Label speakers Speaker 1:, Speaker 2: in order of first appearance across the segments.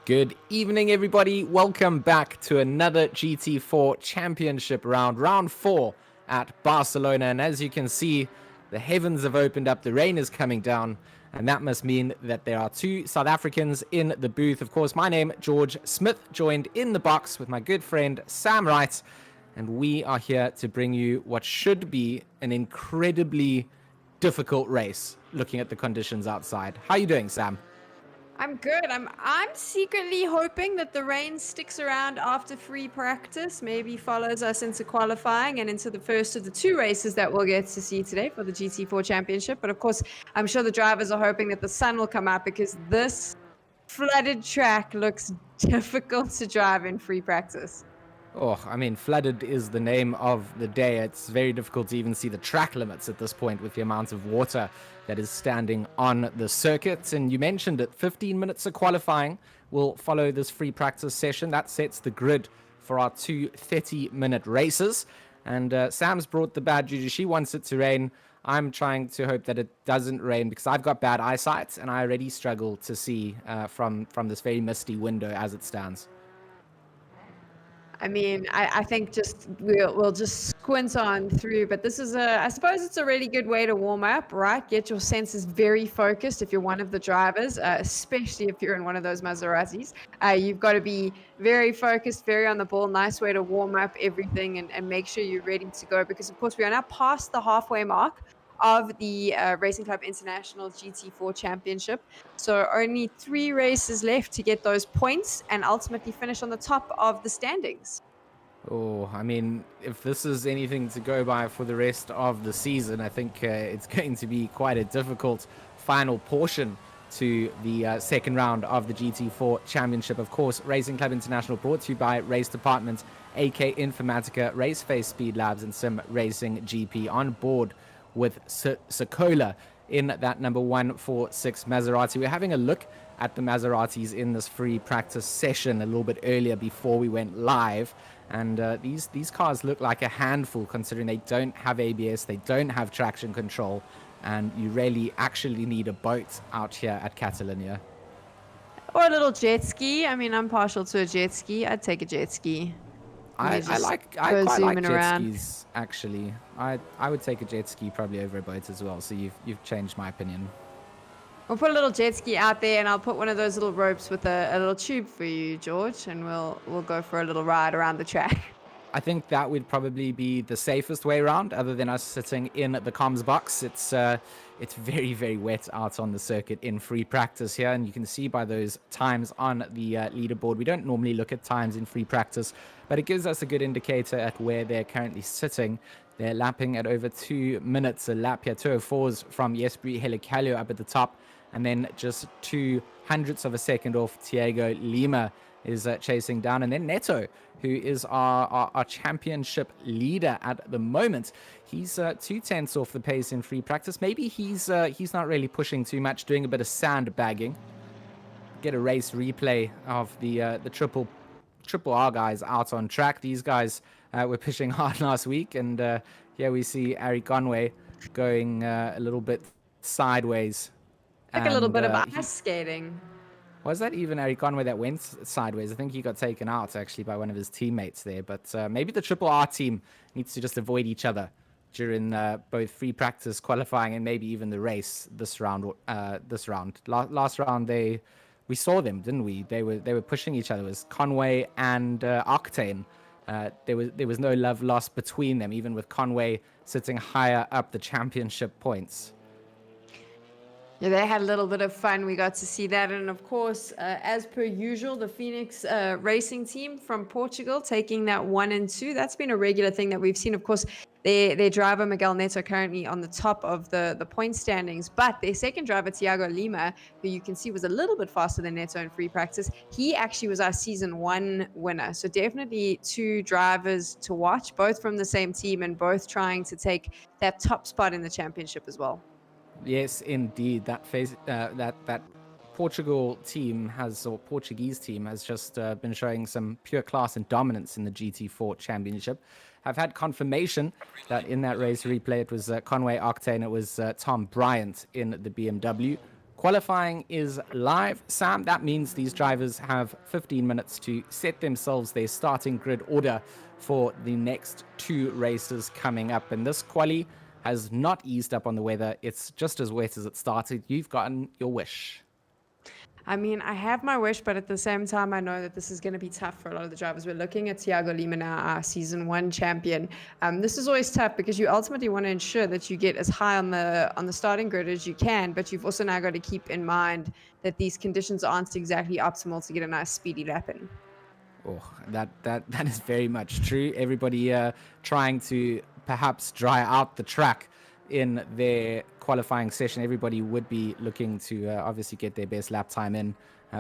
Speaker 1: Good evening, everybody. Welcome back to another GT4 championship round 4 at Barcelona. And as you can see, the heavens have opened up, the rain is coming down, and that must mean that there are two South Africans in the booth. Of course, my name, George Smith, joined in the box with my good friend, Sam Wright, and we are here to bring you what should be an incredibly difficult race, looking at the conditions outside. How are you doing, Sam?
Speaker 2: I'm good. I'm secretly hoping that the rain sticks around after free practice, maybe follows us into qualifying and into the first of the two races that we'll get to see today for the GT4 championship. But of course, I'm sure the drivers are hoping that the sun will come out because this flooded track looks difficult to drive in free practice.
Speaker 1: Oh, I mean, flooded is the name of the day. It's very difficult to even see the track limits at this point with the amount of water that is standing on the circuit. And you mentioned it, 15 minutes of qualifying will follow this free practice session. That sets the grid for our two 30-minute races. And Sam's brought the bad juju. She wants it to rain. I'm trying to hope that it doesn't rain because I've got bad eyesight and I already struggle to see from this very misty window as it stands.
Speaker 2: I mean, I think we'll just squint on through, but this is I suppose it's a really good way to warm up, right? Get your senses very focused if you're one of the drivers, especially if you're in one of those Maseratis. You've got to be very focused, very on the ball. Nice way to warm up everything and make sure you're ready to go because, of course, we are now past the halfway mark of the Racing Club International GT4 Championship. So only 3 races left to get those points and ultimately finish on the top of the standings.
Speaker 1: Oh, I mean, if this is anything to go by for the rest of the season, I think it's going to be quite a difficult final portion to the second round of the GT4 Championship. Of course, Racing Club International brought to you by Race Department, AK Informatica, Raceface Speed Labs, and Sim Racing GP on board with Sokola in that number 146 Maserati. We're having a look at the Maseratis in this free practice session a little bit earlier before we went live. And these cars look like a handful considering they don't have ABS, they don't have traction control, and you really actually need a boat out here at Catalonia.
Speaker 2: Or a little jet ski. I mean, I'm partial to a jet ski. I'd take a jet ski.
Speaker 1: I quite like jet skis, actually. I would take a jet ski probably over a boat as well, so you've changed my opinion.
Speaker 2: We'll put a little jet ski out there, and I'll put one of those little ropes with a little tube for you, George, and we'll go for a little ride around the track.
Speaker 1: I think that would probably be the safest way around, other than us sitting in the comms box. It's very, very wet out on the circuit in free practice here, and you can see by those times on the leaderboard. We don't normally look at times in free practice, but it gives us a good indicator at where they're currently sitting. They're lapping at over 2 minutes a lap here. 2:04s from Jesper Helicalio up at the top, and then just 0.02 of a second off Thiago Lima is chasing down, and then Neto, who is our championship leader at the moment. He's 0.2 off the pace in free practice. Maybe he's not really pushing too much, doing a bit of sandbagging. Get a race replay of the triple R guys out on track. These guys were pushing hard last week, and here we see Ari Conway going a little bit sideways.
Speaker 2: Like a little bit of ice skating.
Speaker 1: Was that even Ari Conway that went sideways? I think he got taken out, actually, by one of his teammates there. But maybe the Triple R team needs to just avoid each other during both free practice, qualifying, and maybe even the race this round. Last round, we saw them, didn't we? They were pushing each other. It was Conway and Octane. There was no love lost between them, even with Conway sitting higher up the championship points.
Speaker 2: Yeah, they had a little bit of fun. We got to see that. And of course, as per usual, the Phoenix racing team from Portugal taking that 1 and 2. That's been a regular thing that we've seen. Of course, their driver, Miguel Neto, currently on the top of the point standings. But their second driver, Thiago Lima, who you can see was a little bit faster than Neto in free practice, he actually was our season 1 winner. So definitely 2 drivers to watch, both from the same team and both trying to take that top spot in the championship as well.
Speaker 1: Yes, indeed. That Portuguese team has just been showing some pure class and dominance in the GT4 Championship. I've had confirmation that in that race replay it was Conway Octane, it was Tom Bryant in the BMW Qualifying is live, Sam. That means these drivers have 15 minutes to set themselves their starting grid order for the next 2 races coming up. And this quali has not eased up on the weather. It's just as wet as it started. You've gotten your wish.
Speaker 2: I mean, I have my wish, but at the same time, I know that this is going to be tough for a lot of the drivers. We're looking at Thiago Lima now, our season 1 champion. This is always tough because you ultimately want to ensure that you get as high on the starting grid as you can, but you've also now got to keep in mind that these conditions aren't exactly optimal to get a nice speedy lap in.
Speaker 1: Oh, that is very much true. Everybody trying to perhaps dry out the track in their qualifying session. Everybody would be looking to obviously get their best lap time in.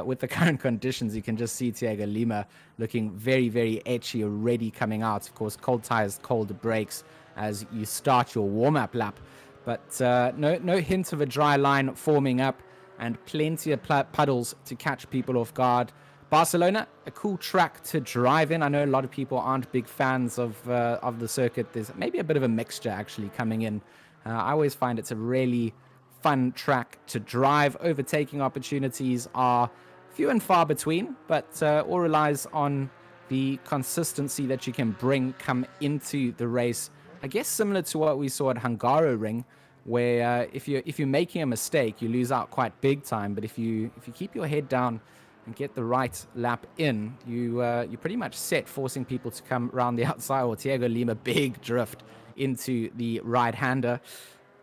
Speaker 1: With the current conditions, you can just see Thiago Lima looking very, very edgy already coming out. Of course, cold tires, cold brakes as you start your warm-up lap. But no hint of a dry line forming up, and plenty of puddles to catch people off guard. Barcelona, a cool track to drive in. I know a lot of people aren't big fans of the circuit. There's maybe a bit of a mixture actually coming in. I always find it's a really fun track to drive. Overtaking opportunities are few and far between, but all relies on the consistency that you can bring come into the race. I guess similar to what we saw at Hungaroring, where if you're making a mistake, you lose out quite big time. But if you keep your head down and get the right lap in, you're pretty much set, forcing people to come around the outside. Or Thiago Lima, big drift into the right-hander.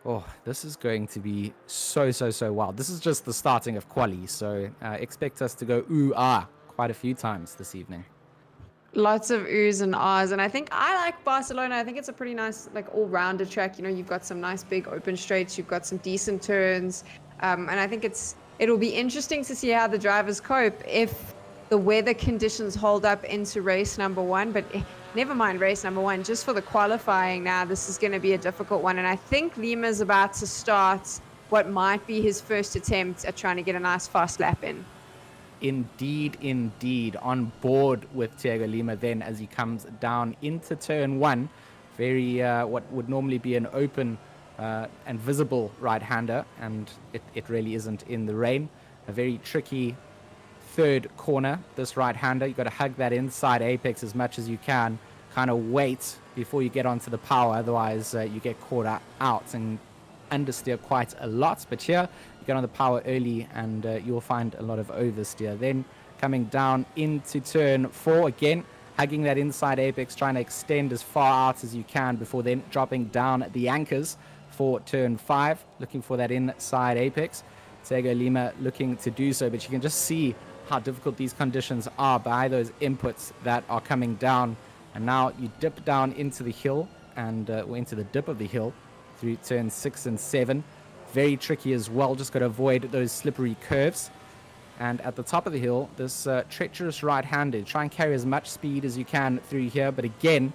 Speaker 1: Oh, this is going to be so wild. This is just the starting of quali, so expect us to go ooh-ah quite a few times this evening.
Speaker 2: Lots of oohs and ahs, and I think I like Barcelona. I think it's a pretty nice, like, all-rounder track. You know, you've got some nice big open straights, you've got some decent turns, and I think it'll be interesting to see how the drivers cope if the weather conditions hold up into race number 1. But never mind race number 1, just for the qualifying now, this is going to be a difficult one. And I think Lima's about to start what might be his first attempt at trying to get a nice fast lap in.
Speaker 1: Indeed. On board with Thiago Lima then as he comes down into turn 1. Very, what would normally be an open and visible right-hander, and it really isn't in the rain. A very tricky third corner, this right-hander. You've got to hug that inside apex as much as you can, kind of wait before you get onto the power, otherwise you get caught out and understeer quite a lot. But here you get on the power early and you'll find a lot of oversteer. Then coming down into turn 4 again, hugging that inside apex, trying to extend as far out as you can before then dropping down the anchors for turn 5, looking for that inside apex. Thiago Lima looking to do so, but you can just see how difficult these conditions are by those inputs that are coming down. And now you dip down into the hill and into the dip of the hill through turn 6 and 7. Very tricky as well, just got to avoid those slippery curves. And at the top of the hill, this treacherous right-handed, try and carry as much speed as you can through here, but again,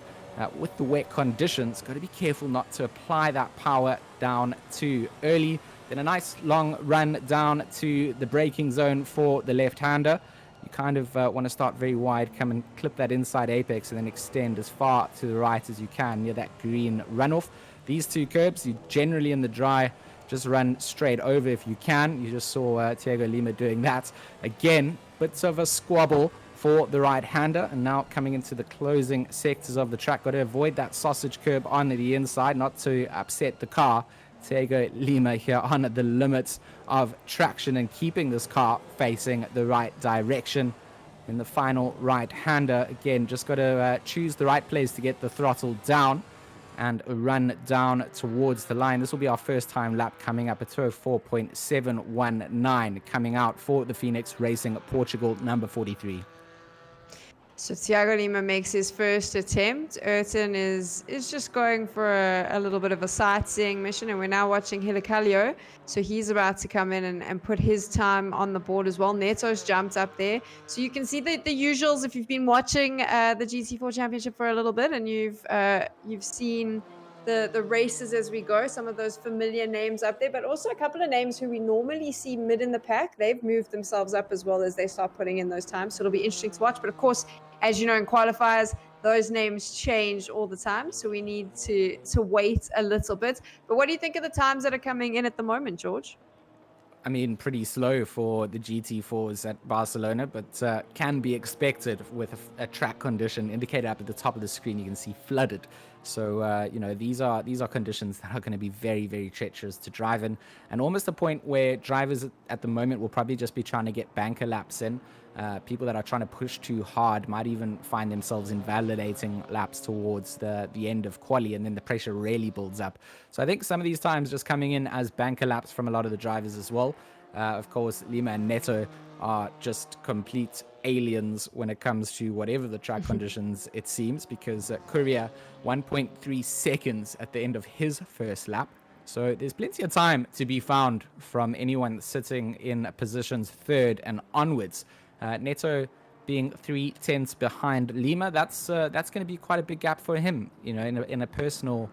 Speaker 1: with the wet conditions, got to be careful not to apply that power down too early. Then a nice long run down to the braking zone for the left-hander. You kind of want to start very wide, come and clip that inside apex, and then extend as far to the right as you can near that green runoff. These 2 curbs, you generally in the dry just run straight over if you can. You just saw Thiago Lima doing that. Again, bits of a squabble for the right-hander, and now coming into the closing sectors of the track. Got to avoid that sausage curb on the inside, not to upset the car. Thiago Lima here on the limits of traction and keeping this car facing the right direction. In the final right-hander, again, just got to choose the right place to get the throttle down and run down towards the line. This will be our first time lap coming up at 204.719 coming out for the Phoenix Racing Portugal number 43.
Speaker 2: So Thiago Lima makes his first attempt. Ayrton is just going for a little bit of a sightseeing mission, and we're now watching Hilicalio. So he's about to come in and put his time on the board as well. Neto's jumped up there. So you can see the usuals if you've been watching the GT4 Championship for a little bit, and you've seen the races as we go, some of those familiar names up there, but also a couple of names who we normally see mid in the pack. They've moved themselves up as well as they start putting in those times. So it'll be interesting to watch. But of course, as you know, in qualifiers, those names change all the time. So we need to wait a little bit. But what do you think of the times that are coming in at the moment, George?
Speaker 1: I mean, pretty slow for the GT4s at Barcelona, but can be expected with a track condition indicated up at the top of the screen. You can see flooded. So these are conditions that are going to be very, very treacherous to drive in, and almost a point where drivers at the moment will probably just be trying to get banker laps in. People that are trying to push too hard might even find themselves invalidating laps towards the end of quali, and then the pressure really builds up. So I think some of these times just coming in as banker laps from a lot of the drivers as well. Of course, Lima and Neto are just complete aliens when it comes to whatever the track conditions, it seems, because Courier 1.3 seconds at the end of his first lap. So there's plenty of time to be found from anyone sitting in positions third and onwards. Neto being 3/10 behind Lima, that's going to be quite a big gap for him, in a personal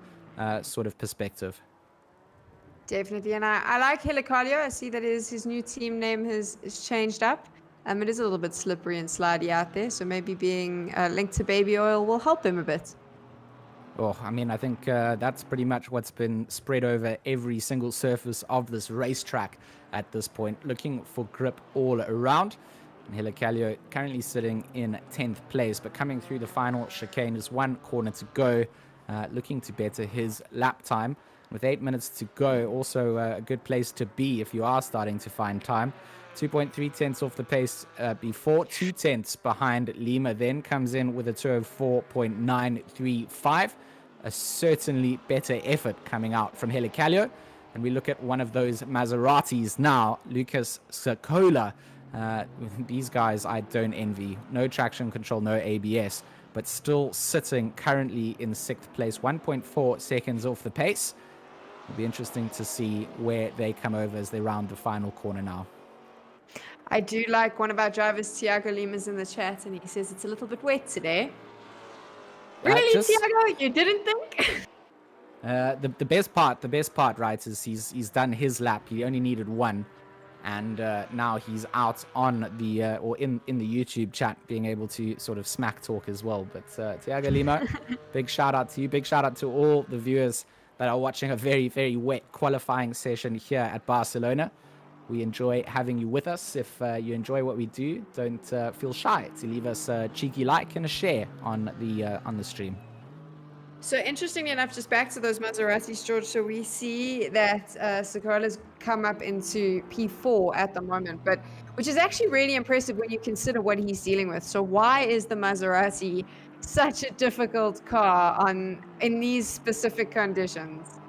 Speaker 1: sort of perspective.
Speaker 2: Definitely, and I like Helicardio. I see that his new team name is changed up. It is a little bit slippery and slidey out there, so maybe being linked to baby oil will help him a bit.
Speaker 1: Oh, I mean, I think that's pretty much what's been spread over every single surface of this racetrack at this point, looking for grip all around. And Helicardio currently sitting in 10th place, but coming through the final chicane, is one corner to go, looking to better his lap time. With 8 minutes to go, also a good place to be if you are starting to find time. 2.3 tenths off the pace before, 2 tenths behind Lima, then comes in with a 204.935. A certainly better effort coming out from Helicardio. And we look at one of those Maseratis now, Lucas Secola. These guys I don't envy. No traction control, no ABS, but still sitting currently in 6th place, 1.4 seconds off the pace. It'll be interesting to see where they come over as they round the final corner now.
Speaker 2: I do like one of our drivers, Tiago Lima's in the chat, and he says it's a little bit wet today. Really, Tiago? You didn't think?
Speaker 1: The best part, right, is he's done his lap. He only needed one, and now he's out on the or in the YouTube chat, being able to sort of smack talk as well. But Tiago Lima, big shout out to you. Big shout out to all the viewers that are watching a very, very wet qualifying session here at Barcelona. We enjoy having you with us. If you enjoy what we do, don't feel shy to leave us a cheeky like and a share on the stream.
Speaker 2: So interestingly enough, just back to those Maseratis, George, so we see that Secola's come up into P4 at the moment, but which is actually really impressive when you consider what he's dealing with. So why is the Maserati such a difficult car in these specific conditions?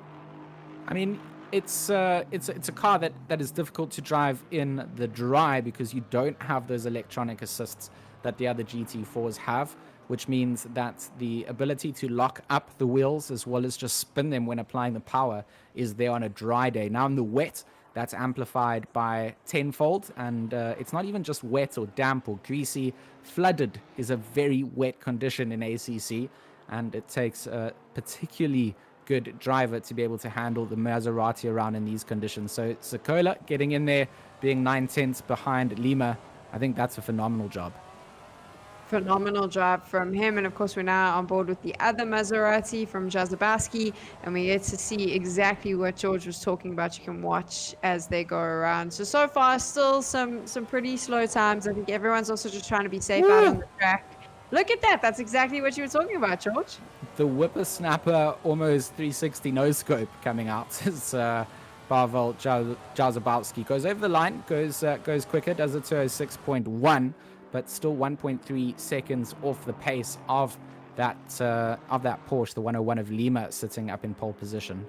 Speaker 1: I mean, it's a car that is difficult to drive in the dry because you don't have those electronic assists that the other GT4s have, which means that the ability to lock up the wheels as well as just spin them when applying the power is there on a dry day. Now in the wet, that's amplified by tenfold, and it's not even just wet or damp or greasy. Flooded is a very wet condition in ACC, and it takes a particularly good driver to be able to handle the Maserati around in these conditions. So Secola getting in there, being 9 tenths behind Lima, I think that's a phenomenal job.
Speaker 2: Phenomenal job from him. And of course, we're now on board with the other Maserati from Jazabowski, and we get to see exactly what George was talking about. You can watch as they go around. So far, still some pretty slow times. I think everyone's also just trying to be safe out on the track. Look at that. That's exactly what you were talking about, George.
Speaker 1: The whippersnapper almost 360 no-scope coming out as Pavel Jazabowski goes over the line, goes quicker, does it to 6.1, but still 1.3 seconds off the pace of that Porsche, the 101 of Lima, sitting up in pole position.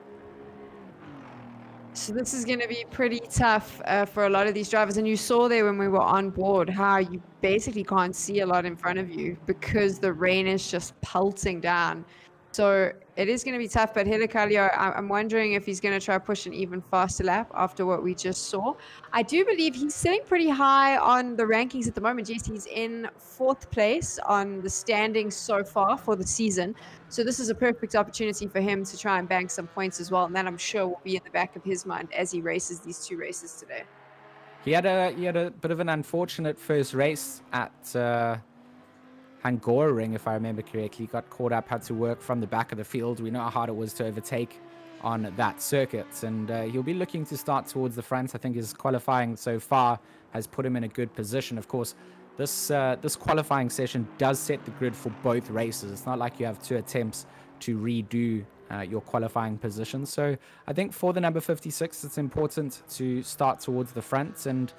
Speaker 2: So this is going to be pretty tough for a lot of these drivers. And you saw there when we were on board how you basically can't see a lot in front of you because the rain is just pelting down. So it is going to be tough. But Helicardio, I'm wondering if he's going to try to push an even faster lap after what we just saw. I do believe he's sitting pretty high on the rankings at the moment. Yes, he's in 4th place on the standings so far for the season. So this is a perfect opportunity for him to try and bank some points as well. And that, I'm sure, will be in the back of his mind as he races these 2 races today.
Speaker 1: He had a bit of an unfortunate first race at Hungaroring, if I remember correctly. Got caught up, had to work from the back of the field. We know how hard it was to overtake on that circuit. And he'll be looking to start towards the front. I think his qualifying so far has put him in a good position. Of course, this qualifying session does set the grid for both races. It's not like you have 2 attempts to redo your qualifying position. So I think for the number 56, it's important to start towards the front, and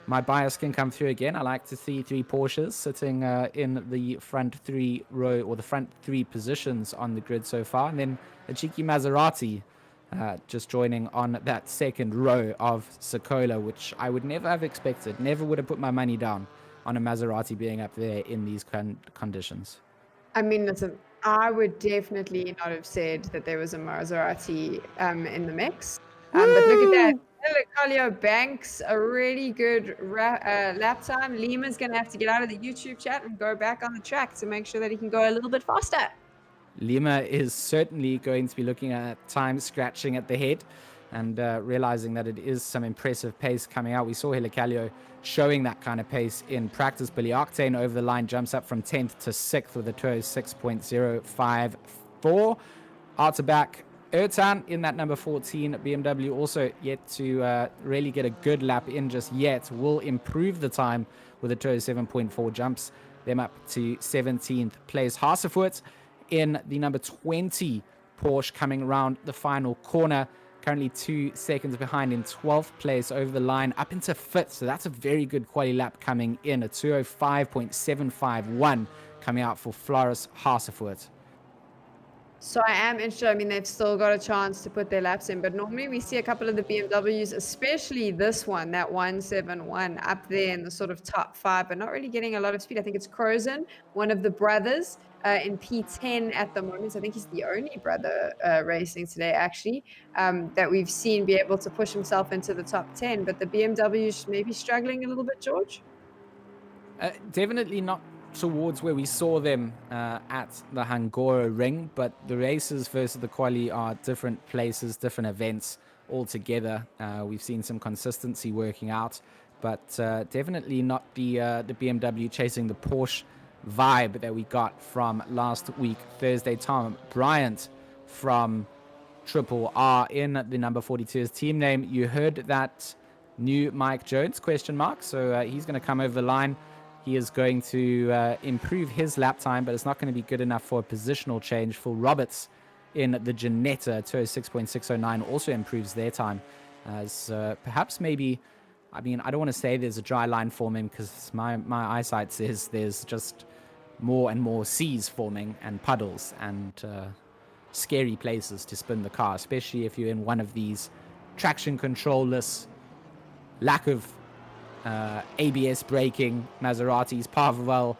Speaker 1: my bias can come through again. I like to see 3 Porsches sitting in the front 3 row, or the front 3 positions on the grid so far, and then a cheeky Maserati just joining on that second row of Sokola, which I would never have expected. Never would have put my money down on a Maserati being up there in these conditions.
Speaker 2: I mean, listen, I would definitely not have said that there was a Maserati in the mix. But look at that. Calio banks a really good lap time. Lima's going to have to get out of the YouTube chat and go back on the track to make sure that he can go a little bit faster.
Speaker 1: Lima is certainly going to be looking at time scratching at the head and realizing that it is some impressive pace coming out. We saw Helicalio showing that kind of pace in practice. Billy Octane over the line jumps up from 10th to 6th with a 206.054. Arta back. Ertan in that number 14 BMW, also yet to really get a good lap in just yet, will improve the time with a 207.4, jumps them up to 17th place. Hasefoot in the number 20 Porsche coming around the final corner, currently 2 seconds behind in 12th place over the line, up into 5th. So that's a very good quali lap coming in, a 205.751 coming out for Floris Hasefoot.
Speaker 2: So I am interested. I mean, they've still got a chance to put their laps in, but normally we see a couple of the BMWs, especially this one, that 171, up there in the sort of top 5, but not really getting a lot of speed. I think it's Crozen, one of the brothers, in P10 at the moment. I think he's the only brother racing today, actually, that we've seen be able to push himself into the top 10. But the BMWs maybe struggling a little bit, George?
Speaker 1: Definitely not towards where we saw them at the Hangora Ring, but the races versus the quali are different places, different events altogether. We've seen some consistency working out, but definitely not the BMW chasing the Porsche vibe that we got from last week Thursday. Tom Bryant from Triple R in the number 42 is team name. You heard that new Mike Jones question mark, so he's going to come over the line. He is going to improve his lap time, but it's not going to be good enough for a positional change. For Roberts in the Janetta, 206.609 also improves their time. As perhaps maybe, I mean, I don't want to say there's a dry line forming because my eyesight says there's just more and more seas forming and puddles and scary places to spin the car, especially if you're in one of these traction control-less, lack of ABS braking Maseratis. Pavel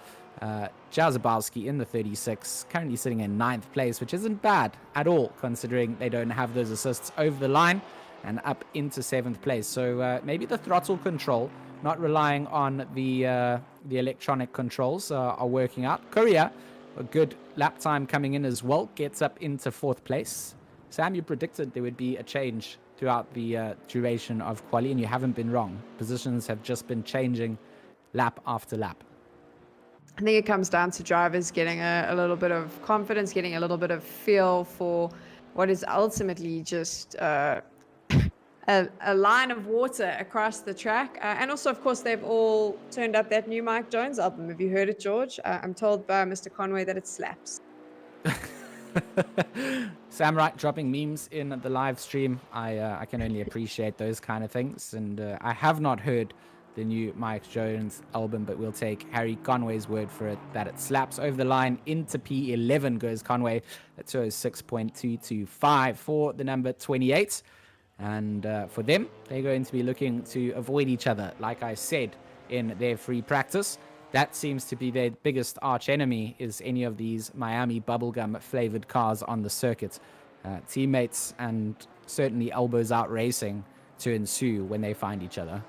Speaker 1: Jazabowski in the 36, currently sitting in 9th place, which isn't bad at all considering they don't have those assists over the line, and up into 7th place. So maybe the throttle control, not relying on the electronic controls, are working out. Korea, a good lap time coming in as well, gets up into 4th place. Sam, you predicted there would be a change throughout the duration of quali, and you haven't been wrong. Positions have just been changing lap after lap.
Speaker 2: I think it comes down to drivers getting a little bit of confidence, getting a little bit of feel for what is ultimately just a line of water across the track. And also, of course, they've all turned up that new Mike Jones album. Have you heard it, George? I'm told by Mr. Conway that it slaps.
Speaker 1: Sam Wright dropping memes in the live stream. I can only appreciate those kind of things. And I have not heard the new Mike Jones album, but we'll take Harry Conway's word for it that it slaps. Over the line into P11 goes Conway at 206.225 for the number 28. And for them, they're going to be looking to avoid each other, like I said, in their free practice. That seems to be their biggest arch enemy, is any of these Miami bubblegum flavored cars on the circuit. Teammates and certainly elbows out racing to ensue when they find each other.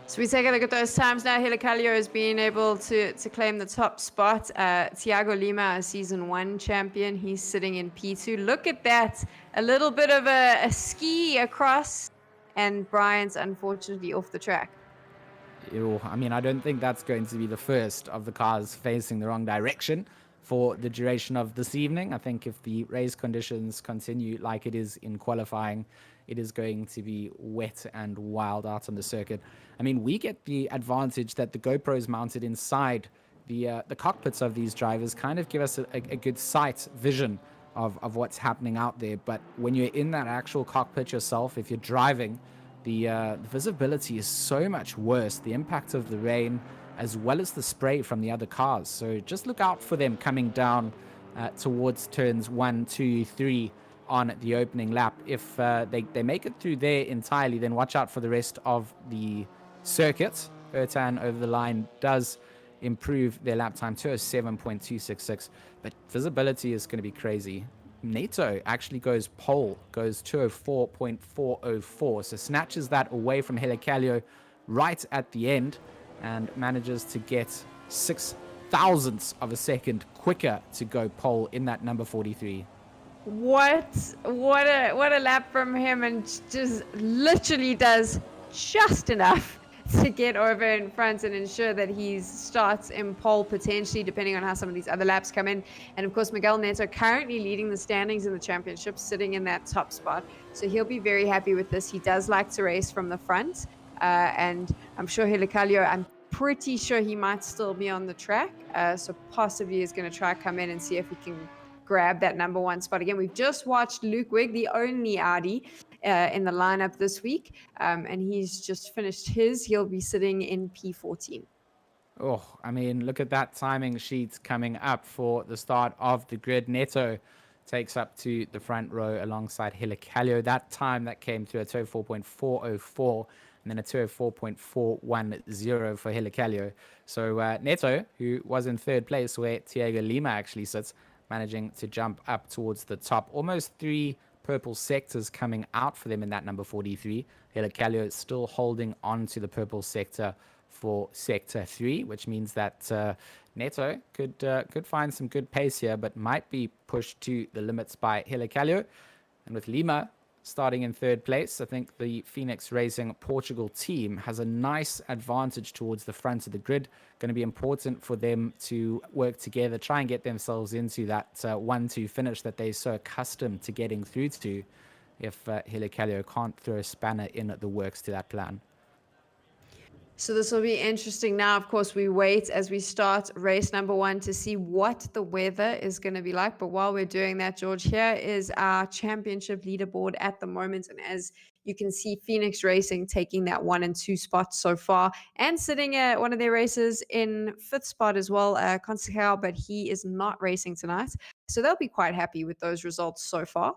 Speaker 2: So we take a look at those times now. Helicalio has been able to claim the top spot. Thiago Lima, a season 1 champion, he's sitting in P2. Look at that. A little bit of a ski across, and Brian's unfortunately off the track.
Speaker 1: I mean, I don't think that's going to be the first of the cars facing the wrong direction for the duration of this evening. I think if the race conditions continue like it is in qualifying, it is going to be wet and wild out on the circuit. I mean, we get the advantage that the GoPros mounted inside the cockpits of these drivers kind of give us a good sight vision of what's happening out there. But when you're in that actual cockpit yourself, if you're driving, the visibility is so much worse. The impact of the rain, as well as the spray from the other cars. So just look out for them coming down towards turns 1, 2, 3 on the opening lap. If they make it through there entirely, then watch out for the rest of the circuit. Ertan over the line does improve their lap time to 7.266, but visibility is going to be crazy. Neto actually goes pole, goes 204.404, so snatches that away from Helicalio right at the end and manages to get 6 thousandths of a second quicker to go pole in that number 43.
Speaker 2: What a lap from him, and just literally does just enough to get over in front and ensure that he starts in pole, potentially, depending on how some of these other laps come in. And of course, Miguel Neto currently leading the standings in the championship, sitting in that top spot. So he'll be very happy with this. He does like to race from the front. And I'm sure Helicalio, I'm pretty sure he might still be on the track. So possibly is going to try come in and see if we can grab that number 1 spot again. We've just watched Luke Wigg, the only Audi in the lineup this week, and he's just finished his. He'll be sitting in P14.
Speaker 1: Oh, I mean, look at that timing sheet coming up for the start of the grid. Neto takes up to the front row alongside Helicalio. That time that came to a 204.404 and then a 204.410 for Helicalio. So Neto, who was in third place where Thiago Lima actually sits, managing to jump up towards the top. Almost 3 purple sectors coming out for them in that number 43. Helicalio is still holding on to the purple sector for sector 3, which means that Neto could find some good pace here, but might be pushed to the limits by Helicalio. And with Lima starting in third place, I think the Phoenix Racing Portugal team has a nice advantage towards the front of the grid. Going to be important for them to work together, try and get themselves into that 1-2 finish that they're so accustomed to getting through to, if Helicalio can't throw a spanner in at the works to that plan.
Speaker 2: So this will be interesting. Now, of course, we wait as we start race number 1 to see what the weather is going to be like. But while we're doing that, George, here is our championship leaderboard at the moment. And as you can see, Phoenix Racing taking that 1 and 2 spots so far, and sitting at one of their races in 5th spot as well, Conceição, but he is not racing tonight. So they'll be quite happy with those results so far.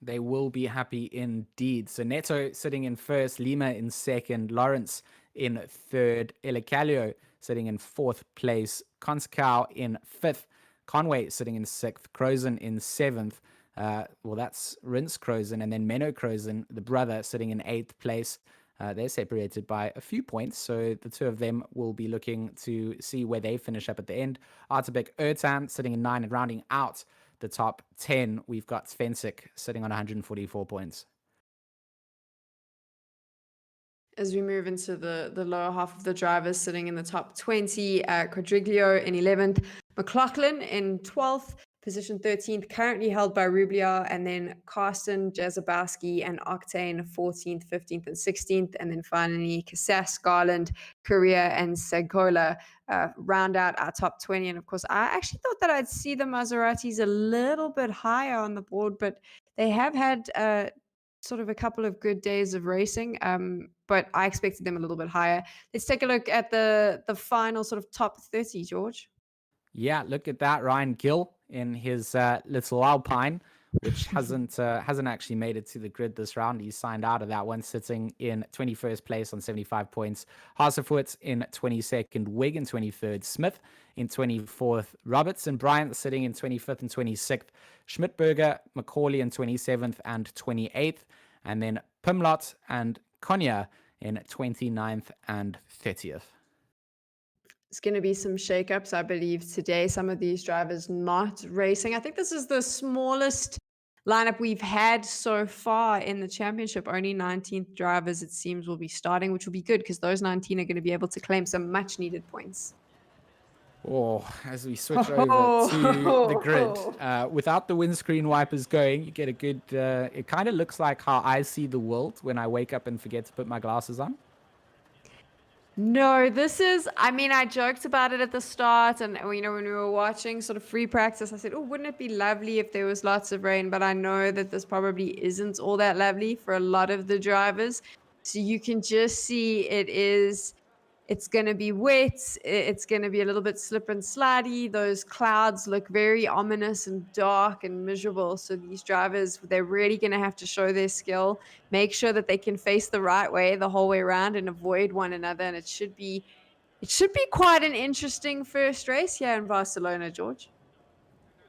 Speaker 1: They will be happy indeed. So Neto sitting in first, Lima in second, Lawrence in third, Helicalio sitting in 4th place, Conceição in 5th, Conway sitting in 6th, Crozen in 7th. Well, that's Rins Crozen, and then Menno Crozen, the brother, sitting in 8th place. They're separated by a few points, so the two of them will be looking to see where they finish up at the end. Artebek Ertan sitting in 9, and rounding out the top 10, we've got Svensik sitting on 144 points.
Speaker 2: As we move into the lower half of the drivers, sitting in the top 20, Quadriglio in 11th, McLaughlin in 12th, position 13th, currently held by Rublia, and then Carsten, Jazabowski, and Octane 14th, 15th, and 16th, and then finally Casas, Garland, Korea, and Segola round out our top 20. And of course, I actually thought that I'd see the Maseratis a little bit higher on the board, but they have had sort of a couple of good days of racing, but I expected them a little bit higher. Let's take a look at the final sort of top 30, George.
Speaker 1: Yeah, look at that. Ryan Gill in his little Alpine, which hasn't actually made it to the grid this round. He signed out of that one, sitting in 21st place on 75 points. Hasefoot in 22nd, Wigg in 23rd, Smith in 24th, Roberts and Bryant sitting in 25th and 26th, Schmidberger, McCauley in 27th and 28th, and then Pimlott and Konya in 29th and 30th.
Speaker 2: It's going to be some shakeups, I believe, today. Some of these drivers not racing. I think this is the smallest lineup we've had so far in the championship. Only 19 drivers, it seems, will be starting, which will be good because those 19 are going to be able to claim some much needed points.
Speaker 1: Oh, as we switch over to the grid,
Speaker 2: Oh,
Speaker 1: without the windscreen wipers going, you get a good, it kind of looks like how I see the world when I wake up and forget to put my glasses on.
Speaker 2: no, this is, I mean, I joked about it at the start, and when we were watching sort of free practice, I said, oh, wouldn't it be lovely if there was lots of rain? But I know that this probably isn't all that lovely for a lot of the drivers. So you can just see it's going to be wet. It's going to be a little bit slip and slidey. Those clouds look very ominous and dark and miserable. So these drivers, they're really going to have to show their skill, make sure that they can face the right way the whole way around and avoid one another. And it should be quite an interesting first race here in Barcelona, George.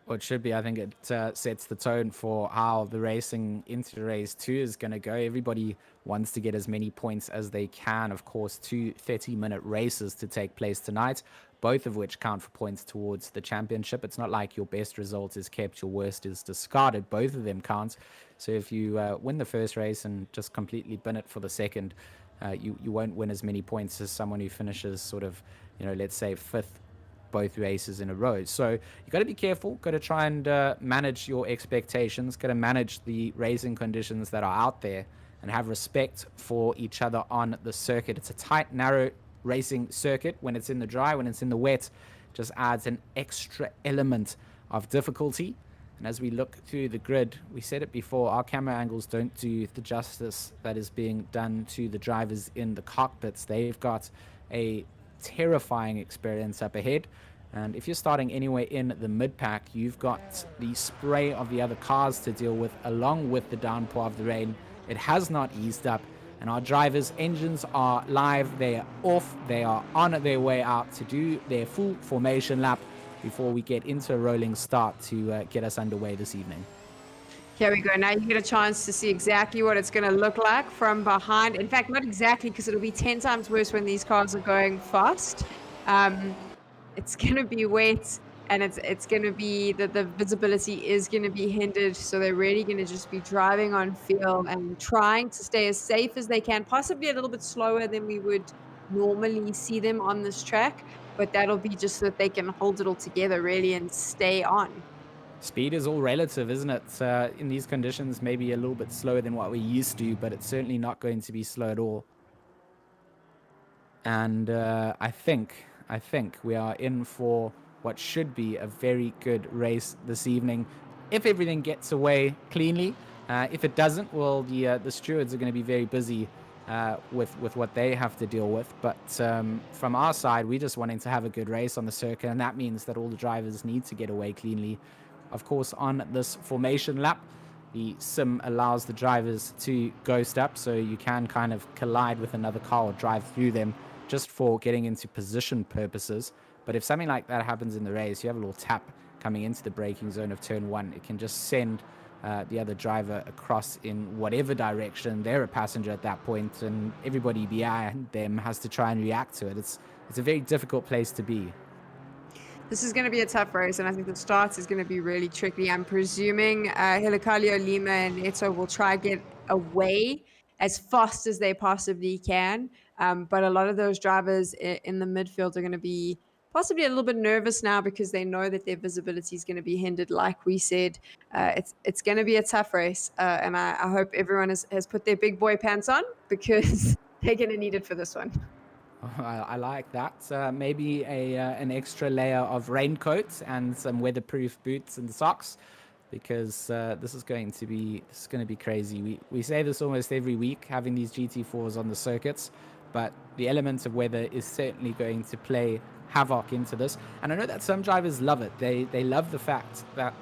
Speaker 1: Well, it should be. I think it sets the tone for how the racing into race 2 is going to go. Everybody wants to get as many points as they can. Of course, 2 30-minute races to take place tonight, both of which count for points towards the championship. It's not like your best result is kept, your worst is discarded. Both of them count. So if you win the first race and just completely bin it for the second, you won't win as many points as someone who finishes sort of, let's say fifth both races in a row. So you got to be careful, got to try and manage your expectations, got to manage the racing conditions that are out there and have respect for each other on the circuit. It's a tight, narrow racing circuit. When it's in the dry, when it's in the wet, just adds an extra element of difficulty. And as we look through the grid, we said it before, our camera angles don't do the justice that is being done to the drivers in the cockpits. They've got a terrifying experience up ahead, and if you're starting anywhere in the mid pack, you've got the spray of the other cars to deal with along with the downpour of the rain. It has not eased up, and our drivers' engines are live, they are off, they are on their way out to do their full formation lap before we get into a rolling start to get us underway this evening.
Speaker 2: Here we go. Now you get a chance to see exactly what it's going to look like from behind. In fact, not exactly, because it'll be 10 times worse when these cars are going fast. It's going to be wet, and it's going to be that the visibility is going to be hindered. So they're really going to just be driving on feel and trying to stay as safe as they can, possibly a little bit slower than we would normally see them on this track. But that'll be just so that they can hold it all together, really, and stay on.
Speaker 1: Speed is all relative, isn't it? In these conditions, maybe a little bit slower than what we're used to, but it's certainly not going to be slow at all. And I think we are in for what should be a very good race this evening, if everything gets away cleanly. If it doesn't, well, the stewards are going to be very busy with what they have to deal with. But from our side, we're just wanting to have a good race on the circuit, and that means that all the drivers need to get away cleanly. Of course, on this formation lap, the sim allows the drivers to ghost up, so you can kind of collide with another car or drive through them just for getting into position purposes. But if something like that happens in the race, you have a little tap coming into the braking zone of turn 1, it can just send the other driver across in whatever direction. They're a passenger at that point, and everybody behind them has to try and react to it. It's a very difficult place to be.
Speaker 2: This is going to be a tough race, and I think the starts is going to be really tricky. I'm presuming Helicarlio, Lima, and Eto will try to get away as fast as they possibly can. But a lot of those drivers in the midfield are going to be possibly a little bit nervous now because they know that their visibility is going to be hindered. Like we said, it's going to be a tough race, and I hope everyone has put their big boy pants on, because they're going to need it for this one.
Speaker 1: I like that. Maybe an extra layer of raincoats and some weatherproof boots and socks, because this is going to be crazy. We say this almost every week, having these GT4s on the circuits, but the element of weather is certainly going to play havoc into this. And I know that some drivers love it. They love the fact that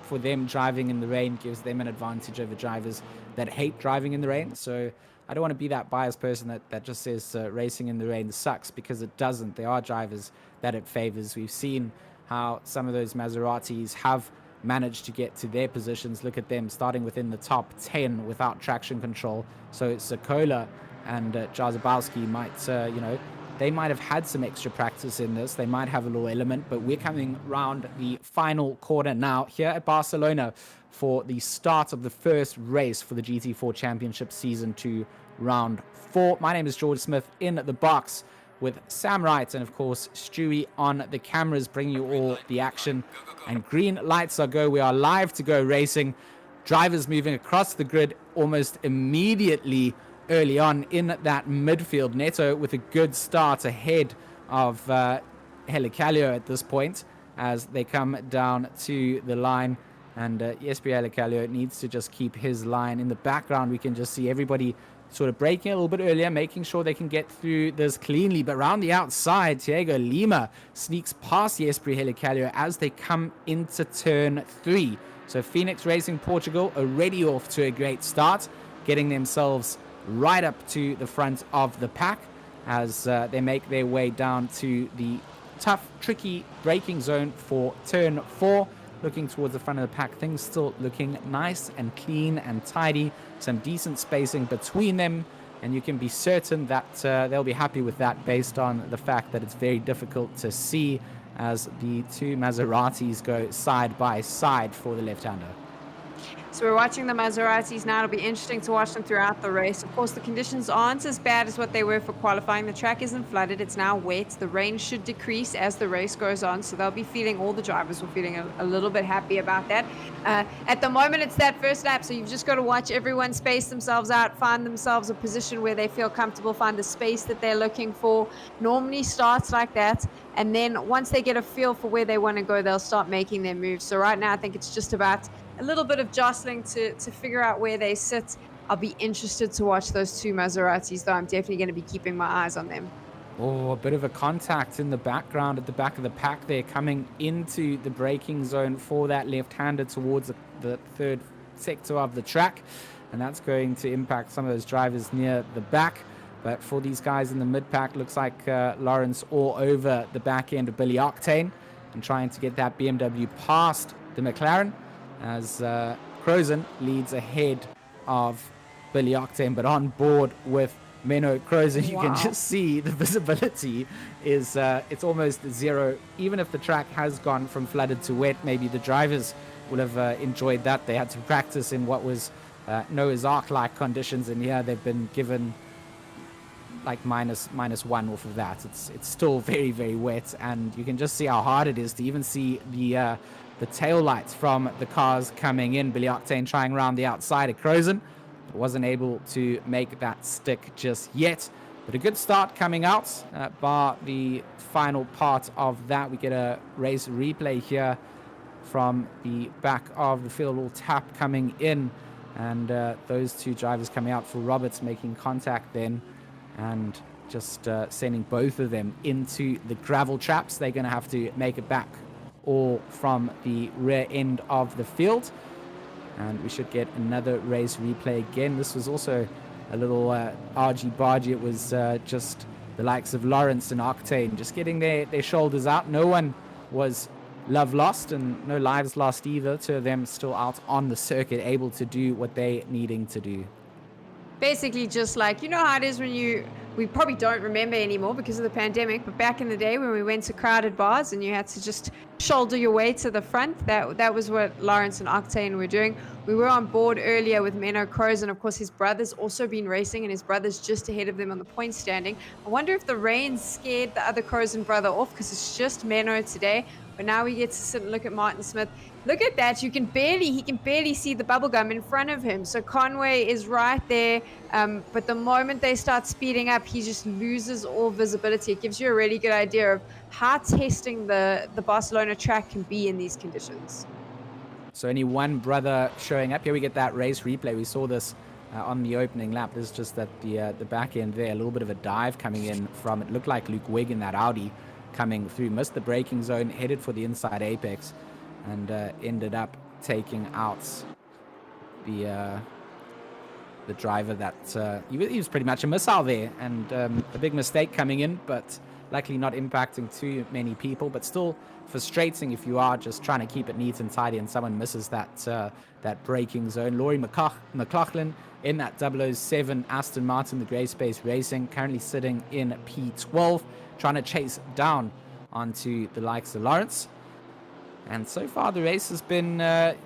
Speaker 1: for them, driving in the rain gives them an advantage over drivers that hate driving in the rain. So I don't want to be that biased person that just says racing in the rain sucks, because it doesn't. There are drivers that it favors. We've seen how some of those Maseratis have managed to get to their positions. Look at them starting within the top 10 without traction control. So Sokola and Jarzabowski might, they might have had some extra practice in this. They might have a little element, but we're coming round the final quarter now here at Barcelona for the start of the first race for the GT4 Championship Season 2 Round 4. My name is George Smith in the box with Sam Wright and, of course, Stewie on the cameras, bringing you all the action. And green lights are go. We are live to go racing. Drivers moving across the grid almost immediately early on in that midfield. Neto with a good start ahead of Helicalio at this point as they come down to the line. And Jesper Helicalio needs to just keep his line. In the background, we can just see everybody sort of breaking a little bit earlier, making sure they can get through this cleanly. But around the outside, Thiago Lima sneaks past Jesper Helicalio as they come into turn 3. So Phoenix Racing Portugal already off to a great start, getting themselves right up to the front of the pack as they make their way down to the tough, tricky braking zone for turn 4. Looking towards the front of the pack, things still looking nice and clean and tidy. Some decent spacing between them, and you can be certain that they'll be happy with that based on the fact that it's very difficult to see as the two Maseratis go side by side for the left-hander.
Speaker 2: So we're watching the Maseratis now. It'll be interesting to watch them throughout the race. Of course, the conditions aren't as bad as what they were for qualifying. The track isn't flooded. It's now wet. The rain should decrease as the race goes on. So they'll be feeling, all the drivers will feeling a little bit happy about that. At the moment, it's that first lap. So you've just got to watch everyone space themselves out, find themselves a position where they feel comfortable, find the space that they're looking for. Normally starts like that. And then once they get a feel for where they want to go, they'll start making their moves. So right now, I think it's just about a little bit of jostling to figure out where they sit. I'll be interested to watch those two Maseratis, though. I'm definitely going to be keeping my eyes on them.
Speaker 1: Oh, a bit of a contact in the background at the back of the pack there, coming into the braking zone for that left-hander towards the third sector of the track. And that's going to impact some of those drivers near the back. But for these guys in the mid-pack, looks like Lawrence all over the back end of Billy Octane and trying to get that BMW past the McLaren as Crozen leads ahead of Billy Octane, but on board with Menno Crozen. You can just see the visibility is it's almost zero. Even if the track has gone from flooded to wet, maybe the drivers will have enjoyed that. They had to practice in what was Noah's Ark-like conditions, and here they've been given like minus one off of that. It's still very, very wet, and you can just see how hard it is to even see the tail lights from the cars coming in. Billy Octane trying around the outside of Crozen, but wasn't able to make that stick just yet. But a good start coming out, bar the final part of that. We get a race replay here from the back of the field, all tap coming in, and those two drivers coming out for Roberts making contact then, and just sending both of them into the gravel traps. They're going to have to make it back all from the rear end of the field, and we should get another race replay again. This was also a little argy-bargy. It was just the likes of Lawrence and Octane just getting their shoulders out. No one was love lost and no lives lost either. Two of them still out on the circuit, able to do what they're needing to do.
Speaker 2: Basically, just like, you know how it is when we probably don't remember anymore because of the pandemic, but back in the day when we went to crowded bars and you had to just shoulder your way to the front, that was what Lawrence and Octane were doing. We were on board earlier with Menno Crozen, and of course his brother's also been racing, and his brother's just ahead of them on the point standing. I wonder if the rain scared the other Crozen brother off because it's just Menno today. But now we get to sit and look at Martin Smith. Look at that. He can barely see the bubblegum in front of him. So Conway is right there. But the moment they start speeding up, he just loses all visibility. It gives you a really good idea of how testing the Barcelona track can be in these conditions.
Speaker 1: So only one brother showing up. Here we get that race replay. We saw this on the opening lap. This is just at the back end there. A little bit of a dive coming in from, it looked like Luke Wigg in that Audi coming through. Missed the braking zone, headed for the inside apex, and ended up taking out the driver that he was pretty much a missile there, and a big mistake coming in, but likely not impacting too many people, but still frustrating if you are just trying to keep it neat and tidy and someone misses that braking zone. Laurie McLaughlin in that 007 Aston Martin, the Grey Space Racing, currently sitting in P12, trying to chase down onto the likes of Lawrence. And so far the race has been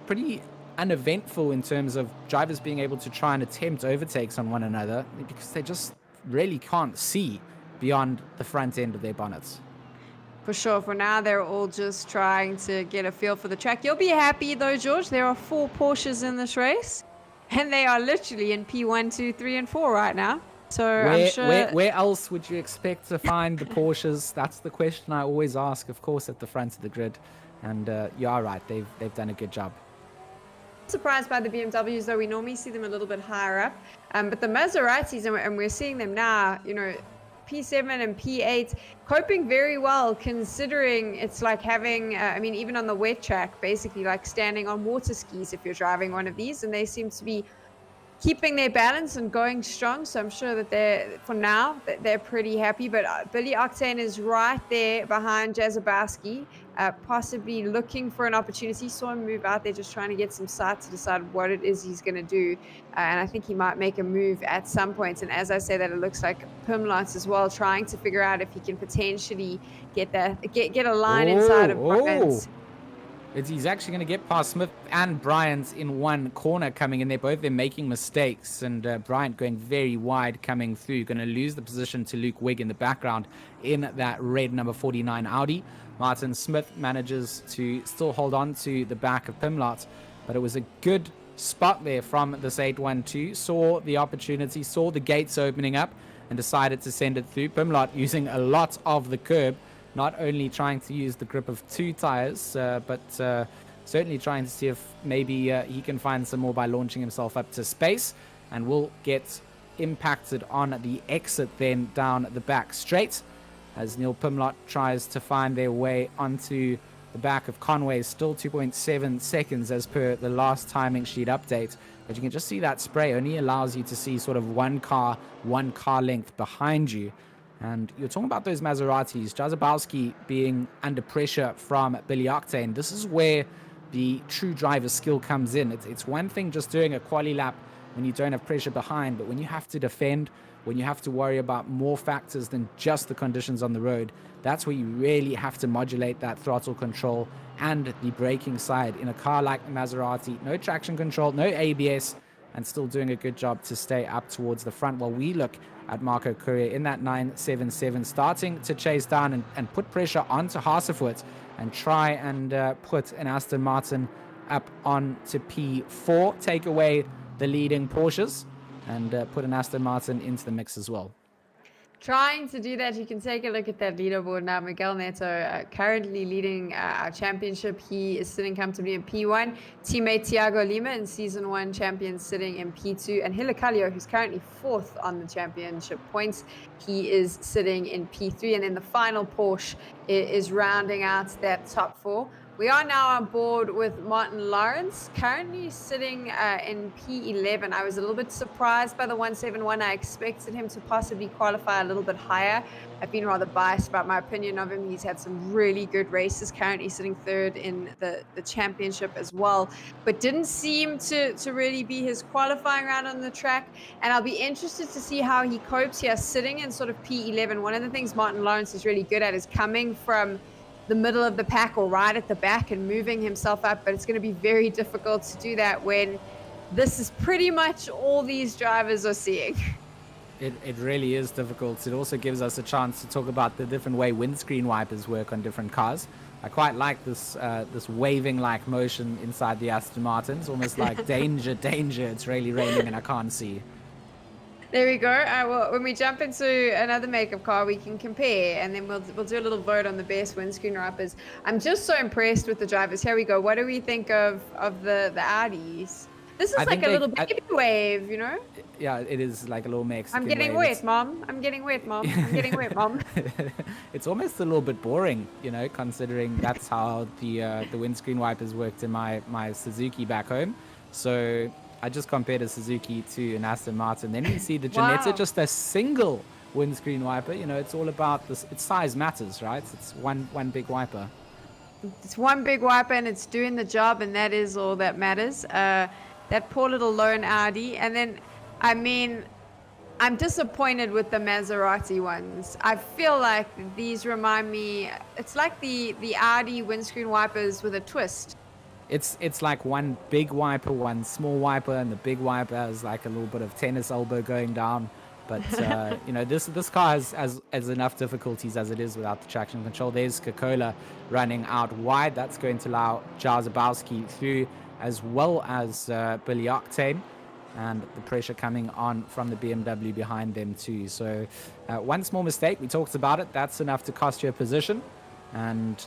Speaker 1: pretty uneventful in terms of drivers being able to try and attempt overtakes on one another, because they just really can't see beyond the front end of their bonnets.
Speaker 2: For sure. For now, they're all just trying to get a feel for the track. You'll be happy though, George. There are 4 Porsches in this race, and they are literally in P1, 2, 3, and 4 right now. So I'm sure.
Speaker 1: Where else would you expect to find the Porsches? That's the question I always ask, of course, at the front of the grid. And you are right. They've done a good job.
Speaker 2: Surprised by the BMWs, though. We normally see them a little bit higher up. But the Maseratis, and we're seeing them now, P7 and P8 coping very well, considering it's like having, even on the wet track, basically like standing on water skis if you're driving one of these, and they seem to be keeping their balance and going strong. So I'm sure that for now, they're pretty happy. But Billy Octane is right there behind Jazabowski, possibly looking for an opportunity. Saw him move out there, just trying to get some sight to decide what it is he's going to do. And I think he might make a move at some point. And as I say that, it looks like Pimlot as well, trying to figure out if he can potentially get a line inside of Bryant.
Speaker 1: He's actually going to get past Smith and Bryant in one corner coming in. They're making mistakes, and Bryant going very wide coming through. Going to lose the position to Luke Wigg in the background in that red number 49 Audi. Martin Smith manages to still hold on to the back of Pimlot, but it was a good spot there from this 812. Saw the opportunity, saw the gates opening up, and decided to send it through. Pimlot using a lot of the curb, not only trying to use the grip of 2 tires, but certainly trying to see if maybe he can find some more by launching himself up to space, and will get impacted on the exit then down the back straight as Neil Pimlot tries to find their way onto the back of Conway. Still 2.7 seconds as per the last timing sheet update, but you can just see that spray only allows you to see sort of one car length behind you. And you're talking about those Maseratis, Jazabowski being under pressure from Billy Octane. This is where the true driver skill comes in. It's one thing just doing a quali lap when you don't have pressure behind, but when you have to defend, when you have to worry about more factors than just the conditions on the road, that's where you really have to modulate that throttle control and the braking side in a car like the Maserati. No traction control, no ABS, and still doing a good job to stay up towards the front, while we look at Marco Courier in that 977 starting to chase down and put pressure onto Hasefoot and try and put an Aston Martin up onto P4, take away the leading Porsches, and put an Aston Martin into the mix as well.
Speaker 2: Trying to do that, you can take a look at that leaderboard now. Miguel Neto currently leading our championship. He is sitting comfortably in P1. Teammate Thiago Lima in Season 1 champion sitting in P2. And Hilakalio, who's currently 4th on the championship points, he is sitting in P3. And then the final Porsche is rounding out that top 4. We are now on board with Martin Lawrence, currently sitting in P11. I was a little bit surprised by the 171. I expected him to possibly qualify a little bit higher. I've been rather biased about my opinion of him. He's had some really good races, currently sitting 3rd in the championship as well, but didn't seem to really be his qualifying round on the track. And I'll be interested to see how he copes here, sitting in sort of P11. One of the things Martin Lawrence is really good at is coming from the middle of the pack or right at the back and moving himself up, but it's going to be very difficult to do that when this is pretty much all these drivers are seeing.
Speaker 1: It really is difficult. It also gives us a chance to talk about the different way windscreen wipers work on different cars. I quite like this waving like motion inside the Aston Martins, almost like danger, danger, it's really raining and I can't see.
Speaker 2: There we go. Well, when we jump into another makeup car, we can compare, and then we'll do a little vote on the best windscreen wipers. I'm just so impressed with the drivers. Here we go. What do we think of the Audis? This is like a little baby wave, you know?
Speaker 1: Yeah, it is like a little Mexican
Speaker 2: I'm getting
Speaker 1: wave.
Speaker 2: wet, Mom. I'm getting wet, Mom. I'm getting wet, Mom.
Speaker 1: It's almost a little bit boring, you know, considering that's how the windscreen wipers worked in my Suzuki back home. So I just compared a Suzuki to an Aston Martin. Then you see the Ginetta, just a single windscreen wiper. You know, it's all about this. Its size matters, right? It's one big wiper.
Speaker 2: It's one big wiper, and it's doing the job, and that is all that matters. That poor little lone Audi. And then, I mean, I'm disappointed with the Maserati ones. I feel like these remind me, it's like the Audi windscreen wipers with a twist.
Speaker 1: It's like one big wiper, one small wiper, and the big wiper has like a little bit of tennis elbow going down. But this car has enough difficulties as it is without the traction control. There's Coca-Cola running out wide. That's going to allow Jarzabowski through, as well as Billy Octane, and the pressure coming on from the BMW behind them too. So one small mistake, we talked about it, that's enough to cost you a position. And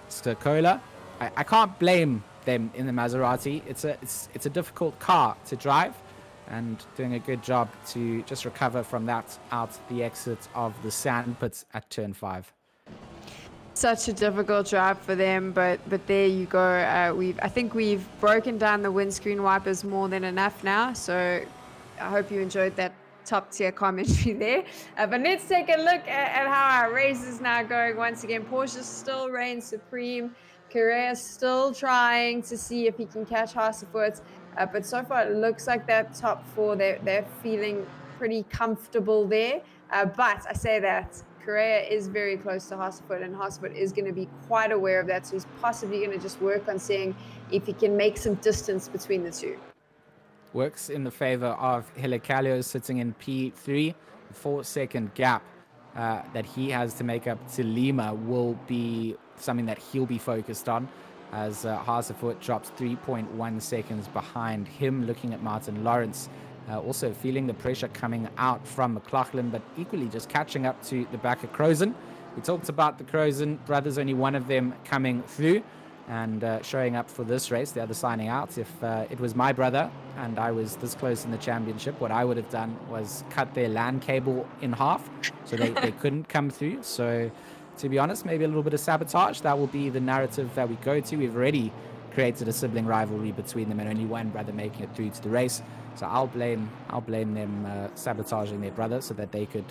Speaker 1: Coca-Cola, I can't blame them in the Maserati. It's a difficult car to drive, and doing a good job to just recover from that out the exit of the sand pits at turn 5.
Speaker 2: Such a difficult drive for them, but there you go. I think we've broken down the windscreen wipers more than enough now. So I hope you enjoyed that top tier commentary there. But let's take a look at how our race is now going. Once again, Porsche still reigns supreme. Correa still trying to see if he can catch Hasefoot. But so far, it looks like that top 4, they're feeling pretty comfortable there. But I say that Correa is very close to Hasefoot, and Hasefoot is going to be quite aware of that. So he's possibly going to just work on seeing if he can make some distance between the two.
Speaker 1: Works in the favor of Helicalio sitting in P3. The 4-second gap that he has to make up to Lima will be something that he'll be focused on, as Hasefoot drops 3.1 seconds behind him. Looking at Martin Lawrence, also feeling the pressure coming out from McLaughlin, but equally just catching up to the back of Crozen. We talked about the Crozen brothers, only one of them coming through and showing up for this race, the other signing out. If it was my brother and I was this close in the championship, what I would have done was cut their LAN cable in half so they couldn't come through. So to be honest, maybe a little bit of sabotage. That will be the narrative that we go to. We've already created a sibling rivalry between them and only one brother making it through to the race. So I'll blame them sabotaging their brother so that they could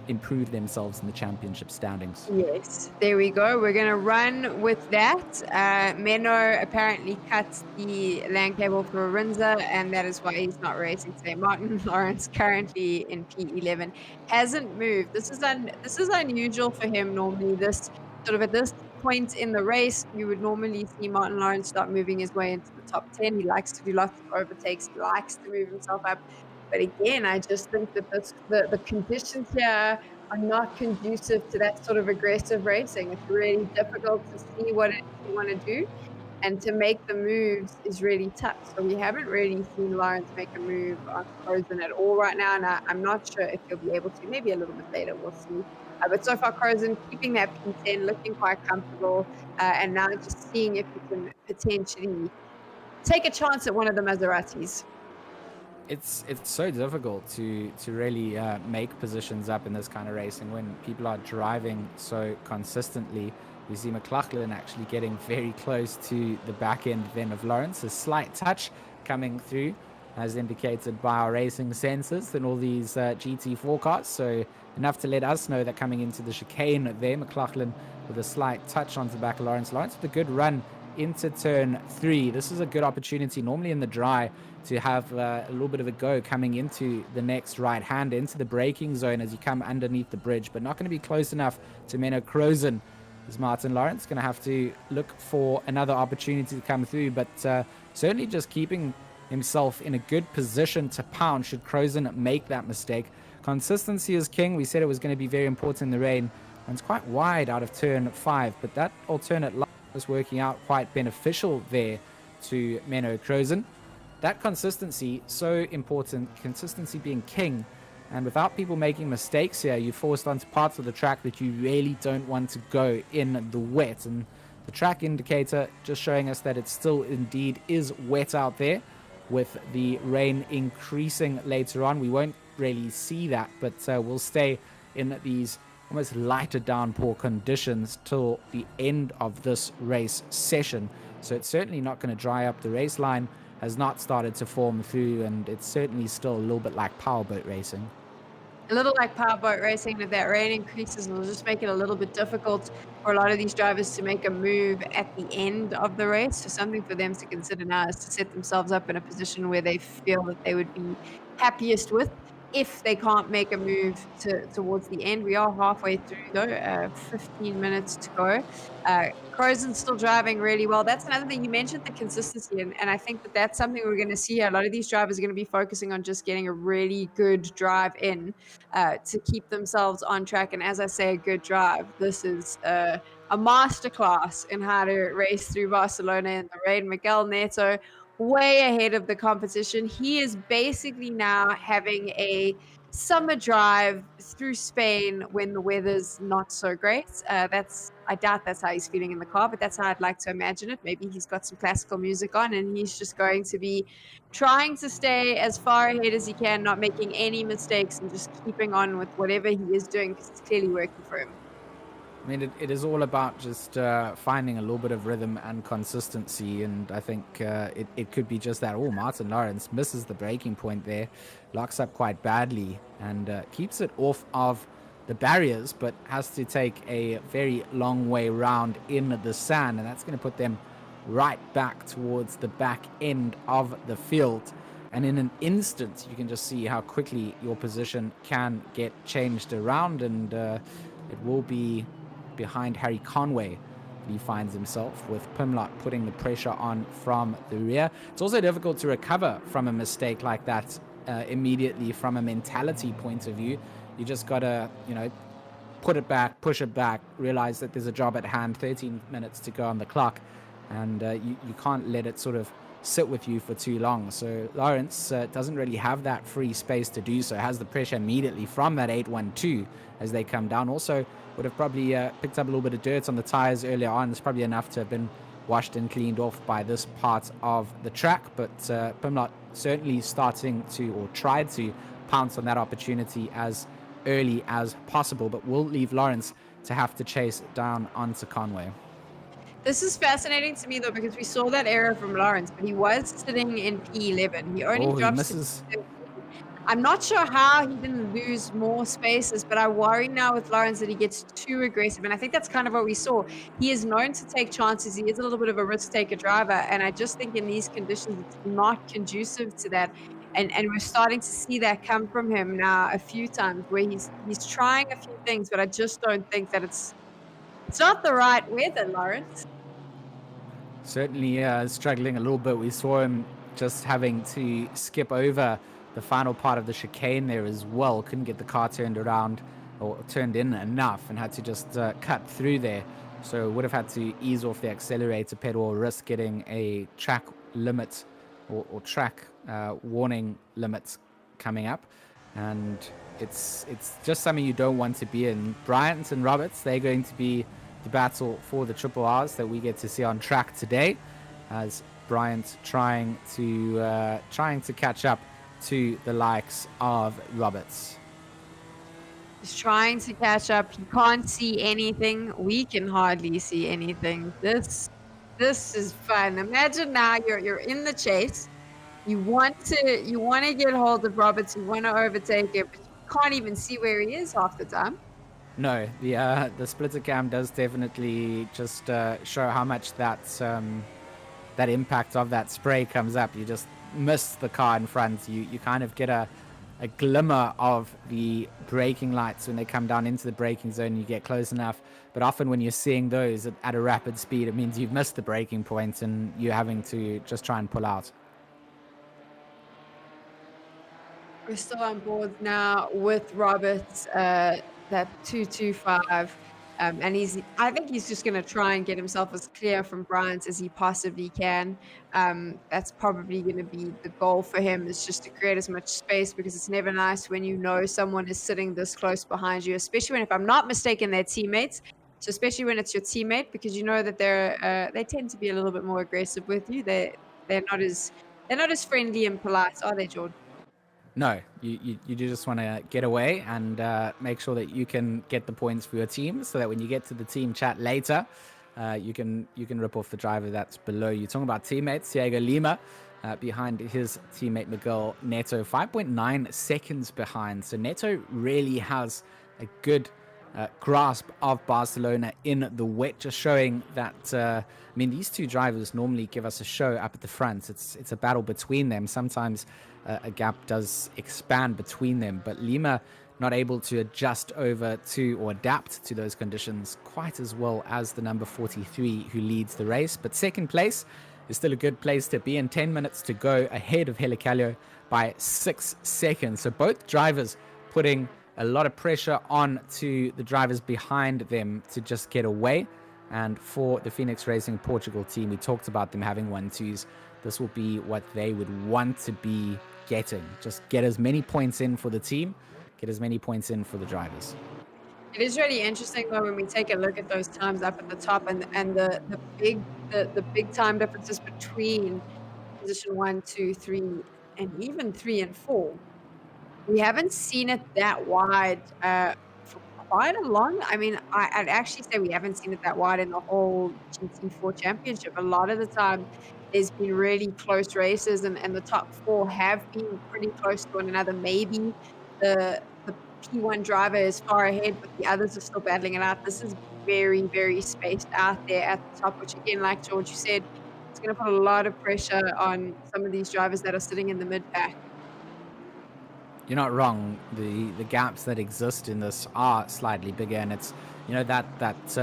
Speaker 1: improve themselves in the championship standings.
Speaker 2: Yes, there we go. We're going to run with that. Menno apparently cut the LAN cable for Rinza, and that is why he's not racing today. Martin Lawrence, currently in P11, hasn't moved. This is unusual for him. Normally, this sort of at this point in the race, you would normally see Martin Lawrence start moving his way into the top 10. He likes to do lots of overtakes. He likes to move himself up. But again, I just think that the conditions here are not conducive to that sort of aggressive racing. It's really difficult to see what it is you want to do, and to make the moves is really tough. So we haven't really seen Lawrence make a move on Crozen at all right now, and I'm not sure if he'll be able to. Maybe a little bit later, we'll see. But so far, Crozen keeping that P10, looking quite comfortable, and now just seeing if he can potentially take a chance at one of the Maseratis.
Speaker 1: It's so difficult to really make positions up in this kind of racing when people are driving so consistently. We see McLaughlin actually getting very close to the back end then of Lawrence. A slight touch coming through, as indicated by our racing sensors and all these GT4 cars. So enough to let us know that coming into the chicane there, McLaughlin with a slight touch onto the back of Lawrence. Lawrence with a good run into turn 3. This is a good opportunity normally in the dry to have a little bit of a go coming into the next right hand, into the braking zone as you come underneath the bridge, but not going to be close enough to Menno Crozen. Is Martin Lawrence going to have to look for another opportunity to come through, but certainly just keeping himself in a good position to pound should Crozen make that mistake. Consistency is king. We said it was going to be very important in the rain, and it's quite wide out of turn 5, but that alternate line was working out quite beneficial there to Menno Crozen. That consistency, so important, consistency being king. And without people making mistakes here, you're forced onto parts of the track that you really don't want to go in the wet. And the track indicator just showing us that it still indeed is wet out there, with the rain increasing later on. We won't really see that, but we'll stay in these almost lighter downpour conditions till the end of this race session. So it's certainly not going to dry up. The race line has not started to form through, and it's certainly still a little bit like powerboat racing.
Speaker 2: A little like powerboat racing. If that rain increases, it'll just make it a little bit difficult for a lot of these drivers to make a move at the end of the race. So something for them to consider now is to set themselves up in a position where they feel that they would be happiest with. if they can't make a move towards the end. We are halfway through though, 15 minutes to go. Crozen's still driving really well. That's another thing. You mentioned the consistency, and I think that that's something we're going to see here. A lot of these drivers are going to be focusing on just getting a really good drive in to keep themselves on track. And as I say, a good drive. This is a masterclass in how to race through Barcelona in the rain. Miguel Neto way ahead of the competition. He is basically now having a summer drive through Spain when the weather's not so great. I doubt that's how he's feeling in the car, but that's how I'd like to imagine it. Maybe he's got some classical music on and he's just going to be trying to stay as far ahead as he can, not making any mistakes and just keeping on with whatever he is doing because it's clearly working for him.
Speaker 1: I mean, it is all about just finding a little bit of rhythm and consistency, and I think it could be just that. Oh, Martin Lawrence misses the breaking point there, locks up quite badly, and keeps it off of the barriers, but has to take a very long way round in the sand, and that's going to put them right back towards the back end of the field. And in an instant, you can just see how quickly your position can get changed around, and it will be behind Harry Conway. He finds himself with Pimlott putting the pressure on from the rear. It's also difficult to recover from a mistake like that immediately from a mentality point of view. You just got to, put it back, push it back, realize that there's a job at hand, 13 minutes to go on the clock, and you can't let it sort of sit with you for too long. So Lawrence doesn't really have that free space to do so, has the pressure immediately from that 812 as they come down. Also would have probably picked up a little bit of dirt on the tires earlier on. It's probably enough to have been washed and cleaned off by this part of the track, but Pimlott certainly starting to, or tried to, pounce on that opportunity as early as possible, but will leave Lawrence to have to chase down onto Conway.
Speaker 2: This is fascinating to me though, because we saw that error from Lawrence, but he was sitting in P11. He only
Speaker 1: He
Speaker 2: drops
Speaker 1: misses.
Speaker 2: I'm not sure how he didn't lose more spaces, but I worry now with Lawrence that he gets too aggressive. And I think that's kind of what we saw. He is known to take chances. He is a little bit of a risk taker driver. And I just think in these conditions, it's not conducive to that. And we're starting to see that come from him now a few times where he's trying a few things, but I just don't think that it's not the right weather, Lawrence.
Speaker 1: Certainly struggling a little bit. We saw him just having to skip over the final part of the chicane there as well. Couldn't get the car turned around or turned in enough and had to just cut through there. So would have had to ease off the accelerator pedal or risk getting a track limit or track warning limits coming up. And it's just something you don't want to be in. Bryant and Roberts, they're going to be the battle for the triple R's that we get to see on track today, as Bryant trying to catch up to the likes of Roberts.
Speaker 2: He's trying to catch up. He can't see anything. We can hardly see anything. This is fun. Imagine now you're in the chase. You want to get hold of Roberts. You want to overtake him, but you can't even see where he is half the time.
Speaker 1: No, the splitter cam does definitely just show how much that impact of that spray comes up. You just miss the car in front. You kind of get a glimmer of the braking lights when they come down into the braking zone. You get close enough, but often when you're seeing those at a rapid speed, it means you've missed the braking point and you're having to just try and pull out.
Speaker 2: We're still on board now with Roberts, that 225. And I think he's just going to try and get himself as clear from Bryant as he possibly can. That's probably going to be the goal for him, is just to create as much space, because it's never nice when you know someone is sitting this close behind you, especially when, if I'm not mistaken, they're teammates. So especially when it's your teammate, because you know that they tend to be a little bit more aggressive with you. They're not as friendly and polite, are they, Jordan?
Speaker 1: No, you just want to get away and make sure that you can get the points for your team, so that when you get to the team chat later, you can rip off the driver that's below you. Talking about teammates, Diego Lima behind his teammate Miguel Neto, 5.9 seconds behind. So Neto really has a good grasp of Barcelona in the wet, just showing that these two drivers normally give us a show up at the front. It's a battle between them. Sometimes a gap does expand between them. But Lima not able to adjust over to or adapt to those conditions quite as well as the number 43 who leads the race. But second place is still a good place to be in. 10 minutes to go ahead of Helicalio by 6 seconds. So both drivers putting a lot of pressure on to the drivers behind them to just get away. And for the Phoenix Racing Portugal team, we talked about them having 1-2s. This will be what they would want to be getting. Just get as many points in for the team, get as many points in for the drivers.
Speaker 2: It is really interesting though when we take a look at those times up at the top and the big time differences between position 1, 2, 3, and even 3 and 4. We haven't seen it that wide for quite a long. I mean, I'd actually say we haven't seen it that wide in the whole GT4 championship. A lot of the time, there's been really close races, and the top 4 have been pretty close to one another. Maybe the P1 driver is far ahead, but the others are still battling it out. This is very, very spaced out there at the top, which again, like George, you said, it's going to put a lot of pressure on some of these drivers that are sitting in the mid pack.
Speaker 1: You're not wrong. The gaps that exist in this are slightly bigger, and it's, you know, that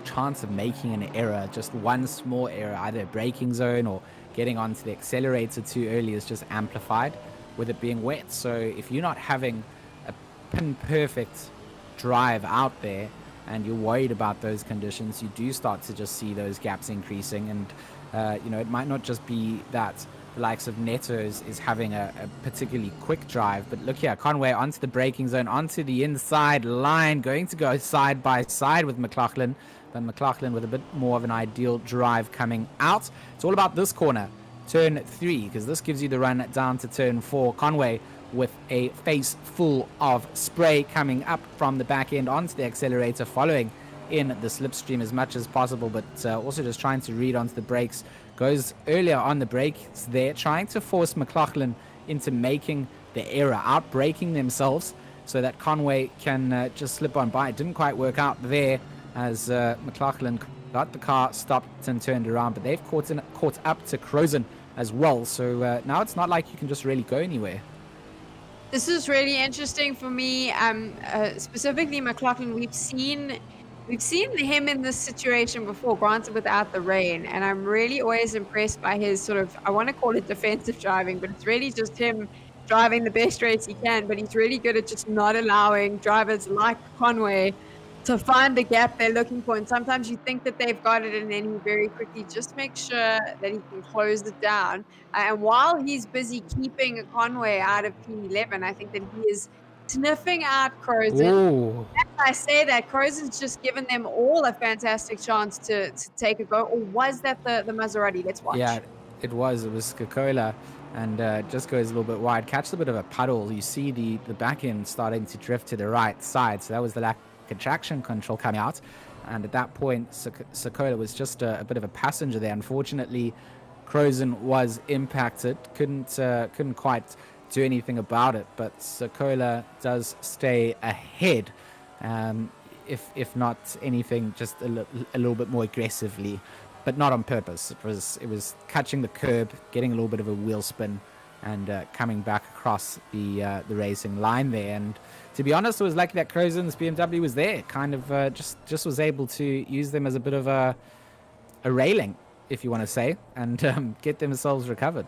Speaker 1: chance of making an error, just one small error, either a braking zone or getting onto the accelerator too early, is just amplified with it being wet. So if you're not having a pin perfect drive out there and you're worried about those conditions, you do start to just see those gaps increasing. And you know, it might not just be that the likes of Neto is having a particularly quick drive, but look here, Conway onto the braking zone, onto the inside line, going to go side by side with McLaughlin, but McLaughlin with a bit more of an ideal drive coming out. It's all about this corner, turn 3, because this gives you the run down to turn 4. Conway with a face full of spray coming up from the back end onto the accelerator, following in the slipstream as much as possible, but also just trying to read onto the brakes. Goes earlier on the brakes there, trying to force McLaughlin into making the error, out-braking themselves so that Conway can just slip on by. It didn't quite work out there as McLaughlin got the car stopped and turned around, but they've caught up to Crozen as well. So now it's not like you can just really go anywhere.
Speaker 2: This is really interesting for me. Specifically McLaughlin, we've seen him in this situation before, granted without the rain, and I'm really always impressed by his sort of, I want to call it defensive driving, but it's really just him driving the best race he can. But he's really good at just not allowing drivers like Conway to find the gap they're looking for. And sometimes you think that they've got it, and then he very quickly just makes sure that he can close it down. And while he's busy keeping Conway out of P11, I think that he is sniffing out Crozen. As I say that, Crozen's just given them all a fantastic chance to take a go. Or was that the Maserati? Let's watch.
Speaker 1: Yeah, it was Coca-Cola, and just goes a little bit wide. Catches a bit of a puddle. You see the back end starting to drift to the right side. So that was the lack of traction control coming out. And at that point, Coca-Cola was just a bit of a passenger there. Unfortunately, Crozen was impacted. Couldn't quite do anything about it, but Sokola does stay ahead, if not anything, just a little bit more aggressively, but not on purpose. It was catching the curb, getting a little bit of a wheel spin, and coming back across the racing line there. And to be honest, it was lucky that Crozen's BMW was there, kind of just was able to use them as a bit of a railing, if you want to say, and get themselves recovered.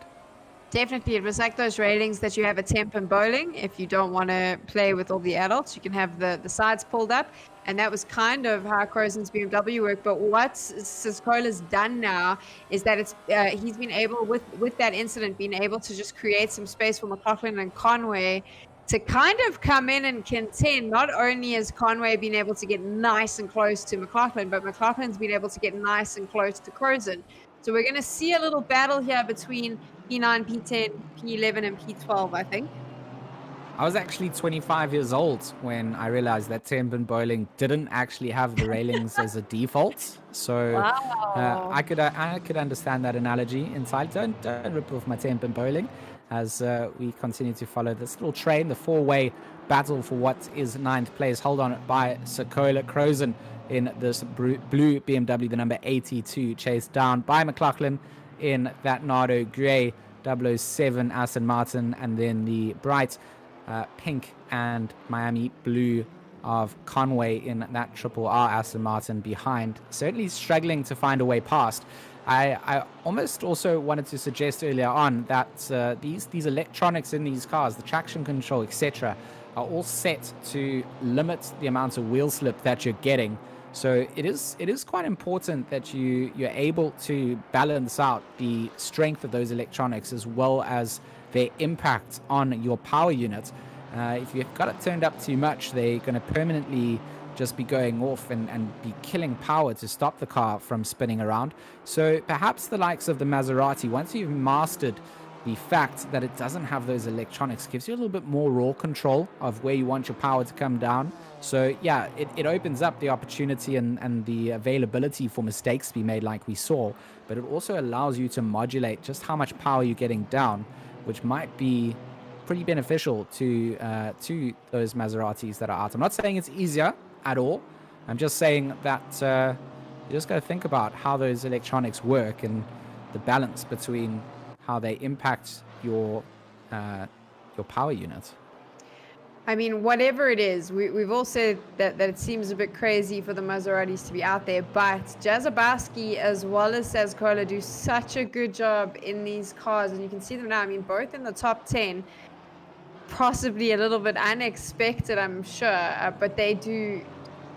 Speaker 2: Definitely. It was like those railings that you have at Temp and bowling. If you don't want to play with all the adults, you can have the sides pulled up. And that was kind of how Crozen's BMW worked. But what Siscola's done now is that he's been able, with that incident, being able to just create some space for McLaughlin and Conway to kind of come in and contend. Not only has Conway been able to get nice and close to McLaughlin, but McLaughlin's been able to get nice and close to Crozen. So we're going to see a little battle here between P9, P10, P11, and P12, I think.
Speaker 1: I was actually 25 years old when I realized that Temp and bowling didn't actually have the railings as a default. So
Speaker 2: wow.
Speaker 1: I could understand that analogy inside. Don't rip off my Temp and bowling as we continue to follow this little train, the four-way battle for what is 9th place. Hold on by Sokola. Crozen in this blue BMW, the number 82, chased down by McLaughlin in that Nardo grey 007 Aston Martin, and then the bright pink and Miami blue of Conway in that Triple R Aston Martin behind. Certainly struggling to find a way past. I almost also wanted to suggest earlier on that these electronics in these cars, the traction control, etc., are all set to limit the amount of wheel slip that you're getting. So it is quite important that you're able to balance out the strength of those electronics as well as their impact on your power unit. If you've got it turned up too much, they're going to permanently just be going off and be killing power to stop the car from spinning around. So perhaps the likes of the Maserati, once you've mastered the fact that it doesn't have those electronics, gives you a little bit more raw control of where you want your power to come down. So yeah, it opens up the opportunity and the availability for mistakes to be made like we saw, but it also allows you to modulate just how much power you're getting down, which might be pretty beneficial to those Maseratis that are out. I'm not saying it's easier at all. I'm just saying that you just got to think about how those electronics work and the balance between how they impact your power unit.
Speaker 2: I mean, whatever it is, we've all said that it seems a bit crazy for the Maseratis to be out there, but Jazobaski as well as Sazcola do such a good job in these cars, and you can see them now. I mean, both in the top 10, possibly a little bit unexpected, I'm sure, but they do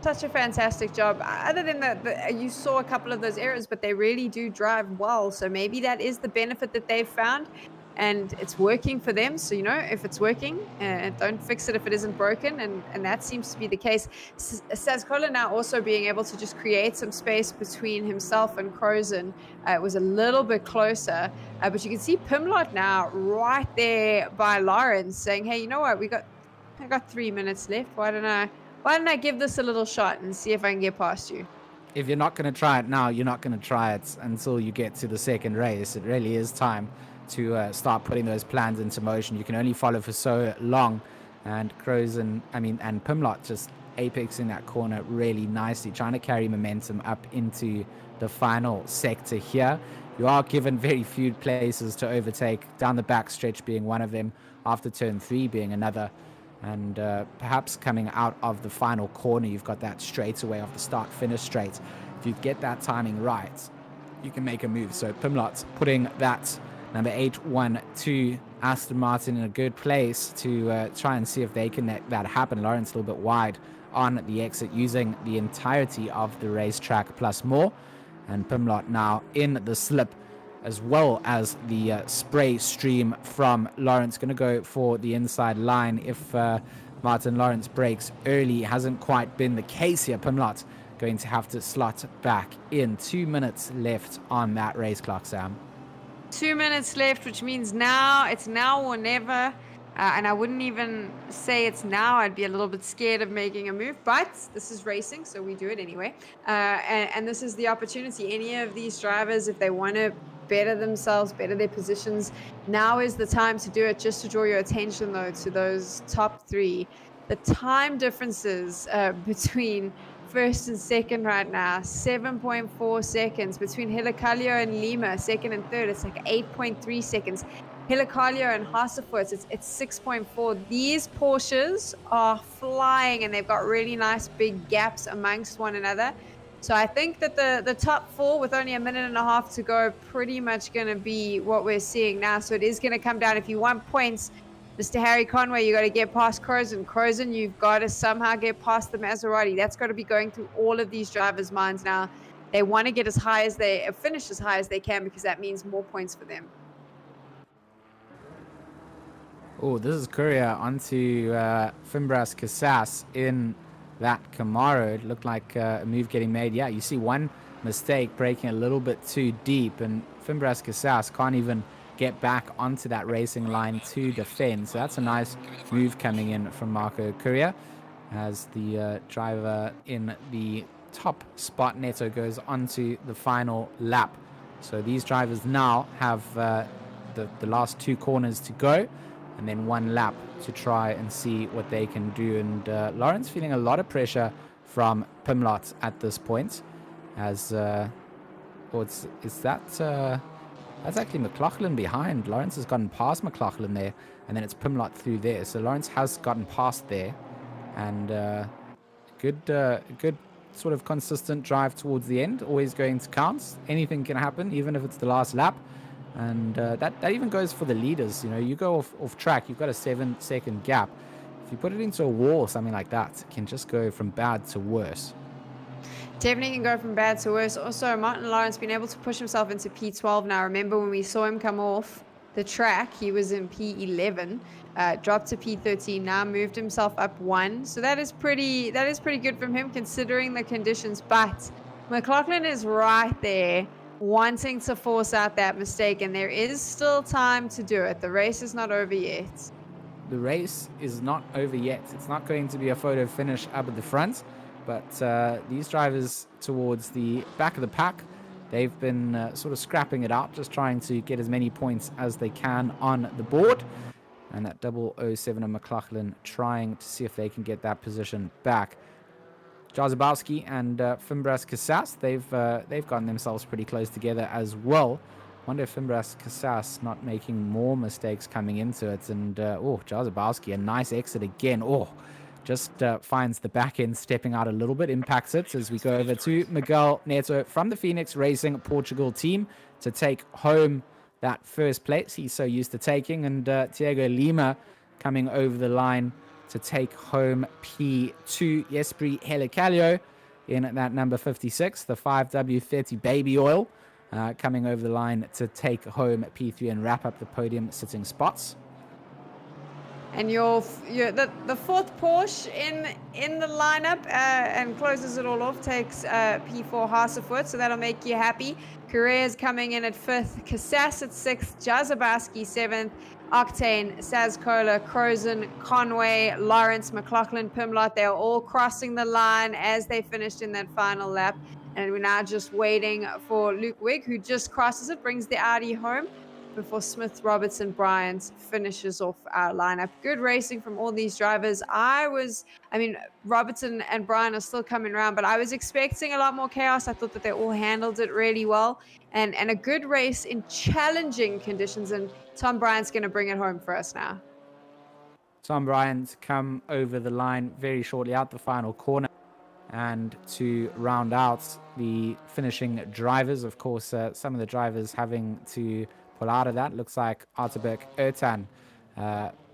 Speaker 2: such a fantastic job. Other than that, you saw a couple of those errors, but they really do drive well. So maybe that is the benefit that they've found, and it's working for them. So, if it's working, don't fix it if it isn't broken. And that seems to be the case. Sazcola now also being able to just create some space between himself and Crozen. It was a little bit closer, but you can see Pimlott now right there by Lawrence saying, hey, you know what? I got 3 minutes left. Why don't I give this a little shot and see if I can get past you?
Speaker 1: If you're not going to try it now, you're not going to try it until you get to the second race. It really is time to start putting those plans into motion. You can only follow for so long, and and Pimlott just apexing that corner really nicely, trying to carry momentum up into the final sector here. You are given very few places to overtake, down the back stretch being one of them, after turn 3 being another. And perhaps coming out of the final corner, you've got that straightaway off the start-finish straight. If you get that timing right, you can make a move. So Pimlott putting that number 812 Aston Martin in a good place to try and see if they can make that happen. Lawrence a little bit wide on the exit, using the entirety of the racetrack plus more. And Pimlott now in the slip, as well as the spray stream from Lawrence. Going to go for the inside line if Martin Lawrence breaks early. Hasn't quite been the case here. Pimlott going to have to slot back in. 2 minutes left on that race clock, Sam.
Speaker 2: 2 minutes left, which means it's now or never. And I wouldn't even say it's now. I'd be a little bit scared of making a move, but this is racing, so we do it anyway. And this is the opportunity. Any of these drivers, if they want to better themselves, better their positions, now is the time to do it. Just to draw your attention, though, to those top 3. The time differences between first and second right now, 7.4 seconds. Between Helicaglio and Lima, second and third, it's like 8.3 seconds. Helicaglio and Hasselfurt, it's 6.4. These Porsches are flying, and they've got really nice big gaps amongst one another. So I think that the top 4, with only a minute and a half to go, pretty much going to be what we're seeing now. So it is going to come down. If you want points, Mr. Harry Conway, you got to get past Crozen. Crozen, you've got to somehow get past the Maserati. That's got to be going through all of these drivers' minds now. They want to get as high as finish as high as they can, because that means more points for them.
Speaker 1: Oh, this is Courier onto Fimbras Casas in that Camaro. It looked like a move getting made. Yeah, you see one mistake, breaking a little bit too deep, and Fimbras Casas can't even get back onto that racing line to defend. So that's a nice move coming in from Marco Courier, as the driver in the top spot, Neto, goes onto the final lap. So these drivers now have the last 2 corners to go, and then 1 lap to try and see what they can do. And Lawrence feeling a lot of pressure from Pimlott at this point, as is that That's actually McLaughlin behind. Lawrence has gotten past McLaughlin there, and then it's Pimlott through there. So Lawrence has gotten past there, and good sort of consistent drive towards the end. Always going to count. Anything can happen, even if it's the last lap. And that even goes for the leaders. You know, you go off track, you've got a 7-second gap. If you put it into a wall or something like that, it can just go from bad to worse.
Speaker 2: Definitely can go from bad to worse. Also, Martin Lawrence been able to push himself into P12 now. Remember when we saw him come off the track, he was in P11, dropped to P13, now moved himself up one. So that is pretty good from him considering the conditions. But McLaughlin is right there wanting to force out that mistake, and there is still time to do it. The race is not over yet.
Speaker 1: The race is not over yet. It's not going to be a photo finish up at the front. But these drivers towards the back of the pack, they've been sort of scrapping it out, just trying to get as many points as they can on the board. And that 007 of McLaughlin trying to see if they can get that position back. Jazabowski and Fimbras Casas, they've gotten themselves pretty close together as well. Wonder if Fimbras Casas not making more mistakes coming into it. And Jazabowski, a nice exit again. Just finds the back end stepping out a little bit, impacts it as we go over to Miguel Neto from the Phoenix Racing Portugal team to take home that first place he's so used to taking. And Tiago Lima coming over the line to take home P2. Jesperi Helicalio in that number 56, the 5W30 Baby Oil, coming over the line to take home P3 and wrap up the podium sitting spots.
Speaker 2: And the fourth Porsche in the lineup and closes it all off takes P4 Hasefoot, so that'll make you happy. Correa's coming in at 5th, Casas at 6th, Jazabowski 7th, Octane, Sazcola, Crozen, Conway, Lawrence, McLaughlin, Pimlott. They're all crossing the line as they finished in that final lap. And we're now just waiting for Luke Wigg, who just crosses it, brings the Audi home before Smith, Robertson, Bryant finishes off our lineup. Good racing from all these drivers. Robertson and Bryant are still coming around, but I was expecting a lot more chaos. I thought that they all handled it really well, and a good race in challenging conditions, and Tom Bryant's going to bring it home for us now.
Speaker 1: Tom Bryant come over the line very shortly out the final corner. And to round out the finishing drivers, of course, some of the drivers having to pull out of that. Looks like Arteberg Ertan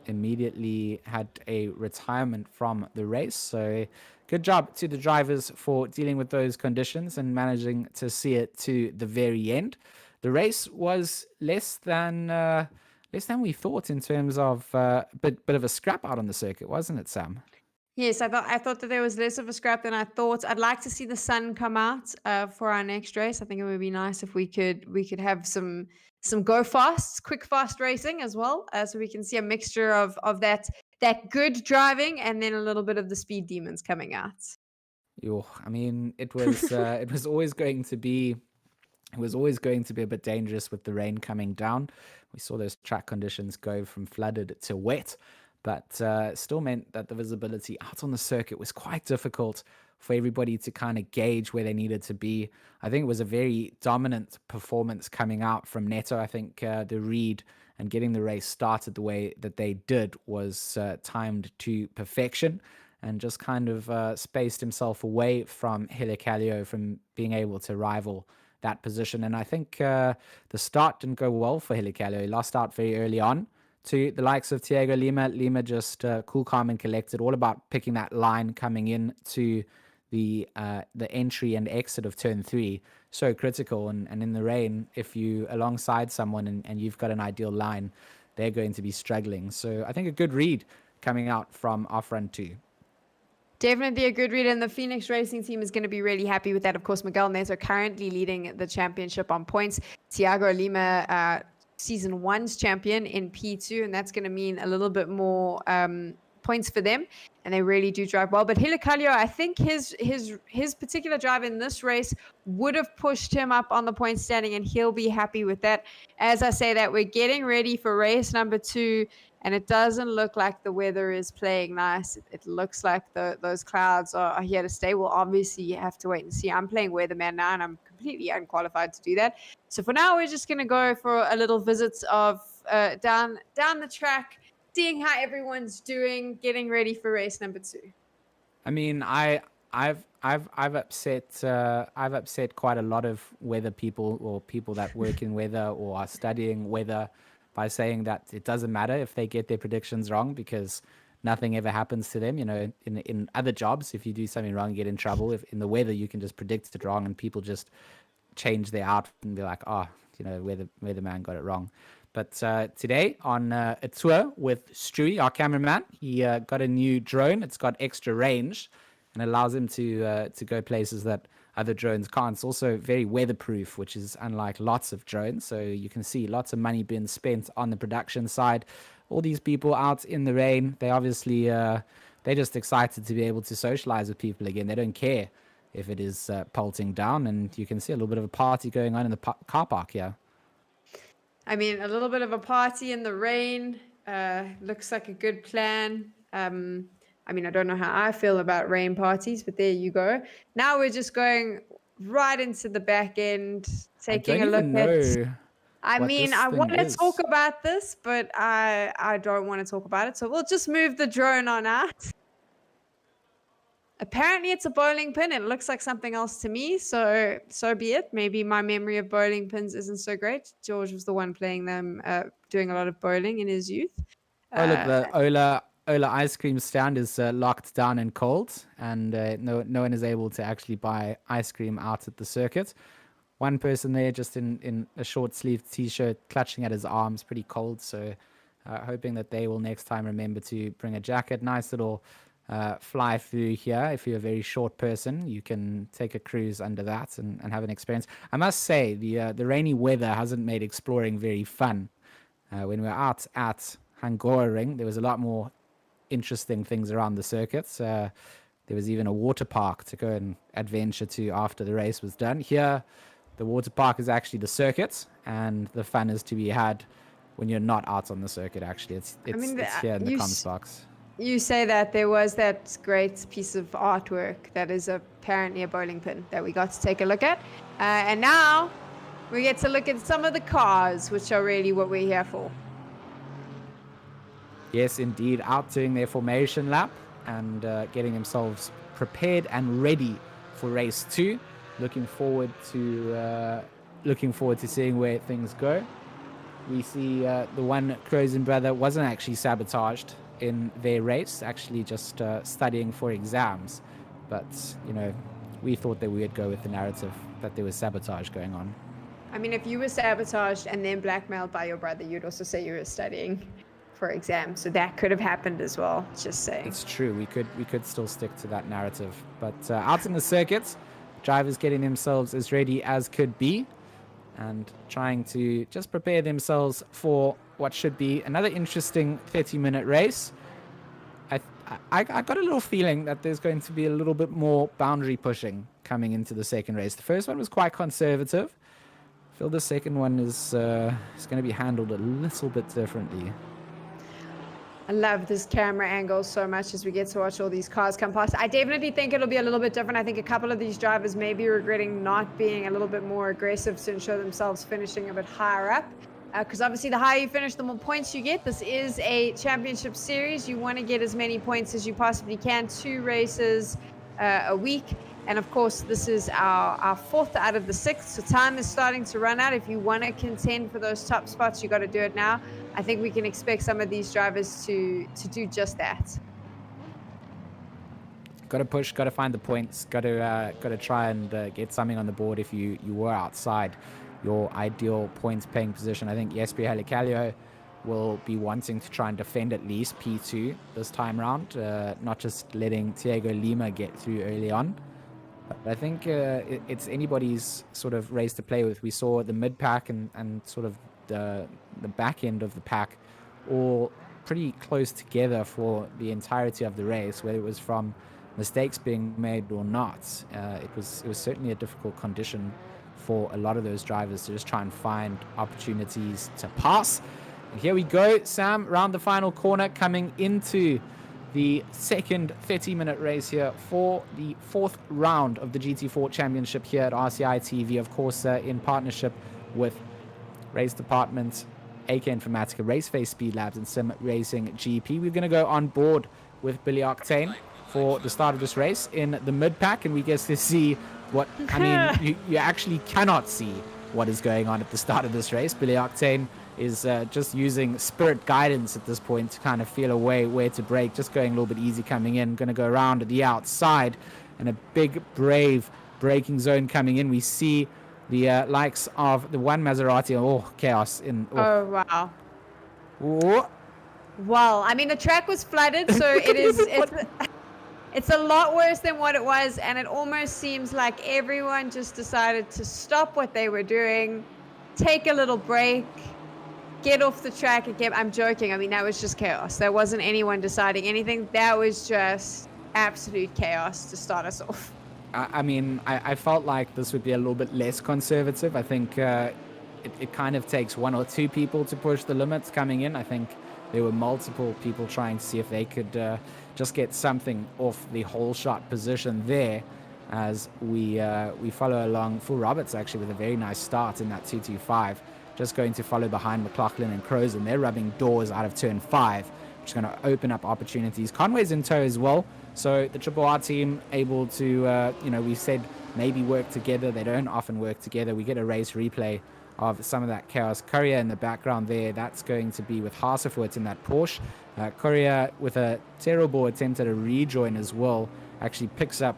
Speaker 1: immediately had a retirement from the race. So good job to the drivers for dealing with those conditions and managing to see it to the very end. The race was less than we thought in terms of bit of a scrap out on the circuit, wasn't it, Sam?
Speaker 2: Yes, I thought that there was less of a scrap than I thought. I'd like to see the sun come out for our next race. I think it would be nice if we could have some go fasts, quick fast racing as well, so we can see a mixture of that good driving and then a little bit of the speed demons coming out.
Speaker 1: I mean, it was always going to be a bit dangerous with the rain coming down. We saw those track conditions go from flooded to wet. But still meant that the visibility out on the circuit was quite difficult for everybody to kind of gauge where they needed to be. I think it was a very dominant performance coming out from Neto. I think the read and getting the race started the way that they did was timed to perfection, and just kind of spaced himself away from Helicalio from being able to rival that position. And I think the start didn't go well for Helicalio. He lost out very early on to the likes of Tiago Lima. Lima just cool, calm, and collected, all about picking that line coming in to the entry and exit of turn 3. So critical. And in the rain, if you alongside someone and you've got an ideal line, they're going to be struggling. So I think a good read coming out from our front 2.
Speaker 2: Definitely a good read, and the Phoenix Racing team is going to be really happy with that. Of course, Miguel Neto currently leading the championship on points. Tiago Lima, Season 1's champion in P2, and that's going to mean a little bit more points for them, and they really do drive well. But Helicalio, I think his particular drive in this race would have pushed him up on the point standing, and he'll be happy with that. As I say that, we're getting ready for race number 2, and it doesn't look like the weather is playing nice. It looks like those clouds are here to stay. We'll obviously have to wait and see. I'm playing weatherman now, and I'm completely unqualified to do that. So for now, we're just going to go for a little visit of down the track, seeing how everyone's doing, getting ready for race number 2.
Speaker 1: I mean, I've upset quite a lot of weather people or people that work in weather or are studying weather by saying that it doesn't matter if they get their predictions wrong because nothing ever happens to them. You know, in other jobs, if you do something wrong, you get in trouble. If in the weather, you can just predict it wrong, and people just change their outfit and be like, oh, you know, weatherman got it wrong. But today on a tour with Stewie, our cameraman, he got a new drone. It's got extra range and allows him to go places that other drones can't. It's also very weatherproof, which is unlike lots of drones. So you can see lots of money being spent on the production side. All these people out in the rain, they obviously, they're just excited to be able to socialize with people again. They don't care if it is pelting down. And you can see a little bit of a party going on in the car park here.
Speaker 2: I mean, a little bit of a party in the rain looks like a good plan. I mean, I don't know how I feel about rain parties, but there you go. Now we're just going right into the back end, taking a look at. I mean, I want to talk about this, but I don't want to talk about it. So we'll just move the drone on out. Apparently it's a bowling pin. It looks like something else to me, so be it. Maybe my memory of bowling pins isn't so great. George was the one playing them, doing a lot of bowling in his youth.
Speaker 1: Oh, look, the Ola ice cream stand is locked down and cold, and no one is able to actually buy ice cream out at the circuit. One person there just in a short-sleeved T-shirt, clutching at his arms, pretty cold, so hoping that they will next time remember to bring a jacket. Nice little fly through here. If you're a very short person, you can take a cruise under that and have an experience. I must say, the rainy weather hasn't made exploring very fun. When we were out at Hungaroring, there was a lot more interesting things around the circuits. There was even a water park to go and adventure to after the race was done. Here, the water park is actually the circuit, and the fun is to be had when you're not out on the circuit, actually. It's here in the comms box.
Speaker 2: You say that there was that great piece of artwork that is apparently a bowling pin that we got to take a look at. And now we get to look at some of the cars, which are really what we're here for.
Speaker 1: Yes, indeed. Out doing their formation lap and getting themselves prepared and ready for race 2. Looking forward to seeing where things go. We see the one Crozen brother wasn't actually sabotaged in their race, actually just studying for exams. But, you know, we thought that we would go with the narrative that there was sabotage going on.
Speaker 2: I mean, if you were sabotaged and then blackmailed by your brother, you'd also say you were studying for exams. So that could have happened as well, just saying.
Speaker 1: It's true. We could still stick to that narrative. But out in the circuits, drivers getting themselves as ready as could be and trying to just prepare themselves for what should be another interesting 30-minute race. I got a little feeling that there's going to be a little bit more boundary pushing coming into the second race. The first one was quite conservative. I feel the second one is going to be handled a little bit differently.
Speaker 2: I love this camera angle so much as we get to watch all these cars come past. I definitely think it'll be a little bit different. I think a couple of these drivers may be regretting not being a little bit more aggressive to ensure themselves finishing a bit higher up. Because obviously the higher you finish, the more points you get. This is a championship series. You want to get as many points as you possibly can. 2 races a week. And of course, this is our 4th out of the 6th. So time is starting to run out. If you want to contend for those top spots, you got to do it now. I think we can expect some of these drivers to do just that.
Speaker 1: Got to push, got to find the points, got to try and get something on the board if you were outside your ideal points paying position. I think Jesper Helicalio will be wanting to try and defend at least P2 this time round, not just letting Thiago Lima get through early on. But I think it's anybody's sort of race to play with. We saw the mid-pack and sort of the back end of the pack all pretty close together for the entirety of the race, whether it was from mistakes being made or not. It was certainly a difficult condition for a lot of those drivers to just try and find opportunities to pass. Here we go, Sam, round the final corner, coming into the second 30-minute race here for the fourth round of the GT4 Championship here at RCI TV, of course, in partnership with Race Department, AK Informatica, Raceface Speed Labs, and Sim Racing GP. We're going to go on board with Billy Octane for the start of this race in the mid-pack, and we get to see what, I mean, you actually cannot see what is going on at the start of this race. Billy Octane is just using spirit guidance at this point to kind of feel a way where to brake, just going a little bit easy coming in. Going to go around at the outside, and a big, brave braking zone coming in. We see the likes of the one Maserati. Oh, chaos in.
Speaker 2: Oh, wow.
Speaker 1: Oh.
Speaker 2: Well, I mean, the track was flooded, so it's a lot worse than what it was, and it almost seems like everyone just decided to stop what they were doing, take a little break, get off the track again. I'm joking. I mean, that was just chaos. There wasn't anyone deciding anything. That was just absolute chaos to start us off.
Speaker 1: I mean, I felt like this would be a little bit less conservative. I think it kind of takes one or two people to push the limits coming in. I think there were multiple people trying to see if they could just get something off the whole shot position there, as we follow along. Full Roberts actually with a very nice start in that 225. Just going to follow behind McLaughlin and Crows, and they're rubbing doors out of turn 5, which is going to open up opportunities. Conway's in tow as well, so the Triple R team able to, we said maybe work together. They don't often work together. We get a race replay of some of that chaos. Courier in the background there, that's going to be with Hasefoot in that Porsche. Courier with a terrible attempt at a rejoin as well, actually picks up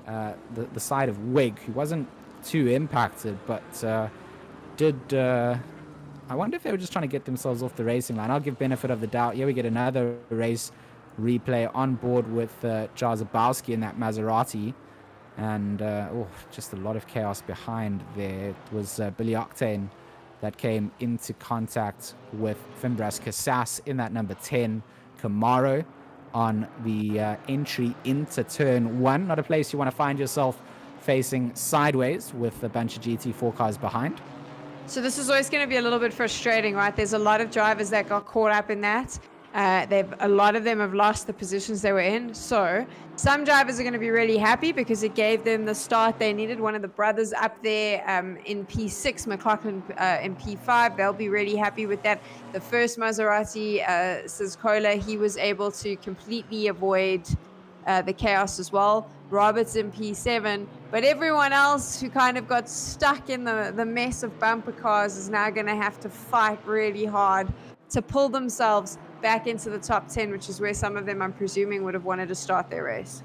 Speaker 1: the side of Wig, who wasn't too impacted, but I wonder if they were just trying to get themselves off the racing line. I'll give benefit of the doubt. Here we get another race replay on board with Jarzabowski in that Maserati. And just a lot of chaos behind there. It was Billy Octane that came into contact with Fimbras Casas in that number 10 Camaro on the entry into turn 1. Not a place you want to find yourself facing sideways with a bunch of GT4 cars behind.
Speaker 2: So this is always going to be a little bit frustrating, right? There's a lot of drivers that got caught up in that. A lot of them have lost the positions they were in. So some drivers are going to be really happy because it gave them the start they needed. One of the brothers up there in P6, McLaughlin in P5, they'll be really happy with that. The first Maserati, Siskola, he was able to completely avoid the chaos as well. Roberts in P7, but everyone else who kind of got stuck in the mess of bumper cars is now going to have to fight really hard to pull themselves back into the top 10, which is where some of them, I'm presuming, would have wanted to start their race.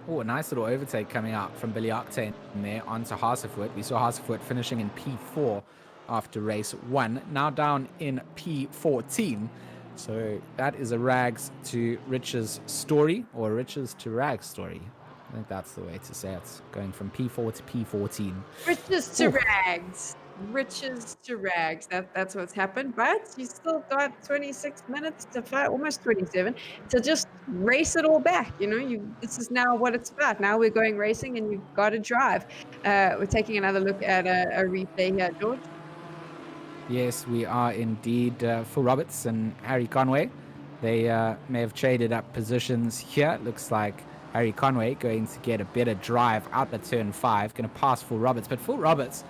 Speaker 1: Oh, a nice little overtake coming out from Billy Octane there onto Hasefoot. We saw Hasefoot finishing in P4 after race 1, now down in P14. So that is a rags to riches story, or riches to rags story. I think that's the way to say it. Going from P4 to P14.
Speaker 2: Riches to rags. Riches to rags. That's what's happened. But you still got 26 minutes to fight, almost 27, to just race it all back. This is now what it's about. Now we're going racing, and you've got to drive. We're taking another look at a replay here, George.
Speaker 1: Yes, we are indeed. Phil Roberts and Harry Conway, they may have traded up positions here. It looks like Harry Conway going to get a better drive out at turn 5, going to pass Phil Roberts. But Phil Roberts,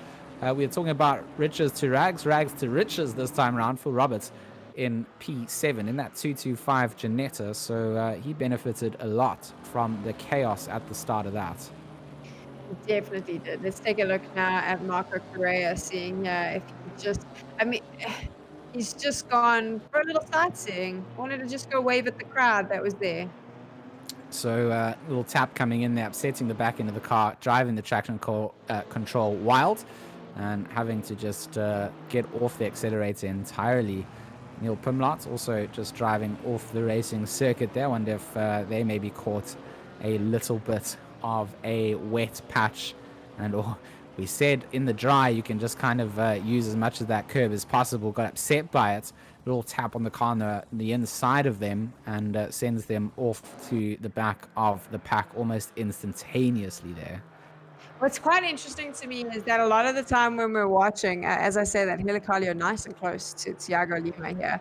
Speaker 1: we are talking about riches to rags, rags to riches this time around. Phil Roberts in P7 in that 225 Janetta, so he benefited a lot from the chaos at the start of that.
Speaker 2: Definitely did. Let's take a look now at Marco Correa, seeing if he's just gone for a little sightseeing. Wanted to just go wave at the crowd that was there.
Speaker 1: So a little tap coming in there, upsetting the back end of the car, driving the traction control wild, and having to just get off the accelerator entirely. Neil Pimlott also just driving off the racing circuit there. I wonder if they maybe caught a little bit of a wet patch, and we said in the dry you can just kind of use as much of that curb as possible. Got upset by it. Little tap on the car on the inside of them, and sends them off to the back of the pack almost instantaneously there.
Speaker 2: What's quite interesting to me is that a lot of the time when we're watching, as I say, that Helicardio nice and close to Thiago Lima here.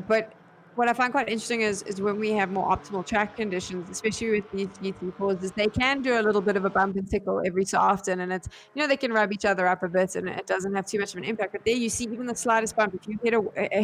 Speaker 2: But what I find quite interesting is when we have more optimal track conditions, especially with these GT4s, is they can do a little bit of a bump and tickle every so often, and it's they can rub each other up a bit, and it doesn't have too much of an impact. But there you see, even the slightest bump, if you hit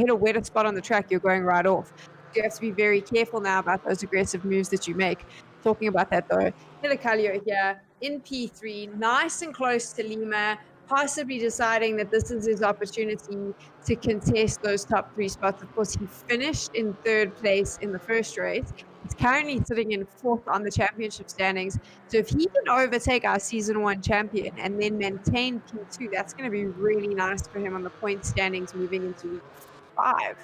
Speaker 2: a wetter spot on the track, you're going right off. You have to be very careful now about those aggressive moves that you make. Talking about that though, Helicardio here in P3, nice and close to Lima, possibly deciding that this is his opportunity to contest those top three spots. Of course, he finished in third place in the first race. He's currently sitting in fourth on the championship standings. So if he can overtake our season one champion and then maintain P2, that's going to be really nice for him on the point standings moving into week 5.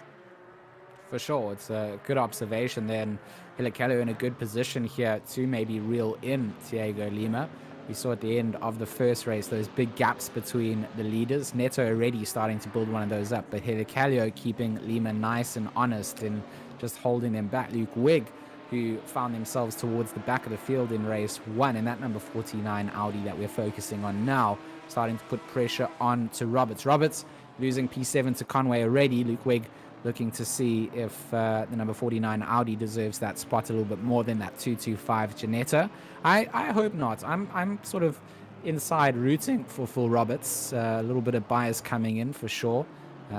Speaker 1: For sure, it's a good observation there, and Helicardio in a good position here to maybe reel in Thiago Lima. We saw at the end of the first race those big gaps between the leaders. Neto already starting to build one of those up, but Helicardio keeping Lima nice and honest and just holding them back. Luke Wigg, who found themselves towards the back of the field in race 1 in that number 49 Audi that we're focusing on now, starting to put pressure on to Roberts. Roberts losing P7 to Conway already. Luke Wigg looking to see if the number 49 Audi deserves that spot a little bit more than that 225 Janetta. I hope not. I'm sort of inside rooting for Phil Roberts. A little bit of bias coming in for sure.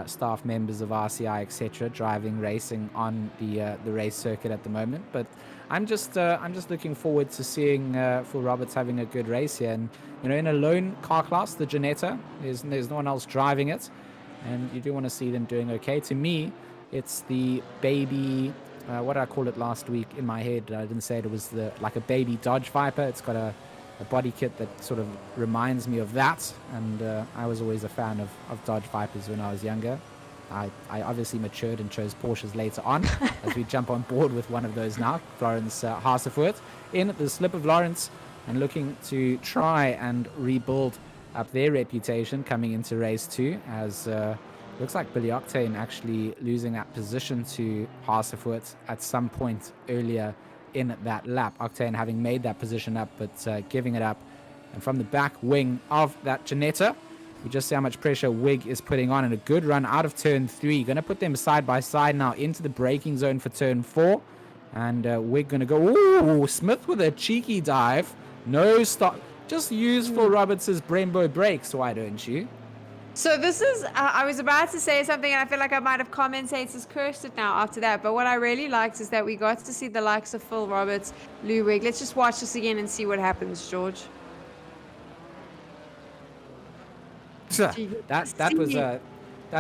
Speaker 1: Staff members of RCI, etc., driving, racing on the race circuit at the moment. But I'm just looking forward to seeing Phil Roberts having a good race here. And in a lone car class, the Janetta, there's no one else driving it. And you do want to see them doing okay. To me, it's the baby, what did I call it last week in my head? I didn't say it. It was like a baby Dodge Viper. It's got a body kit that sort of reminds me of that. And I was always a fan of Dodge Vipers when I was younger. I obviously matured and chose Porsches later on as we jump on board with one of those now. Florence Hasefoot in the slip of Lawrence and looking to try and rebuild up their reputation coming into race 2, as looks like Billy Octane actually losing that position to Hasefoot at some point earlier in that lap. Octane having made that position up, but giving it up. And from the back wing of that Janetta, you just see how much pressure Wigg is putting on, and a good run out of turn 3. Going to put them side by side now into the braking zone for turn 4. And Wigg going to go, ooh, Smith with a cheeky dive. No stop. Just use Phil Roberts' Brembo brakes, why don't you?
Speaker 2: So this is, I was about to say something, and I feel like I might have commentators cursed it now after that. But what I really liked is that we got to see the likes of Phil Roberts, Lou Wigg. Let's just watch this again and see what happens, George.
Speaker 1: That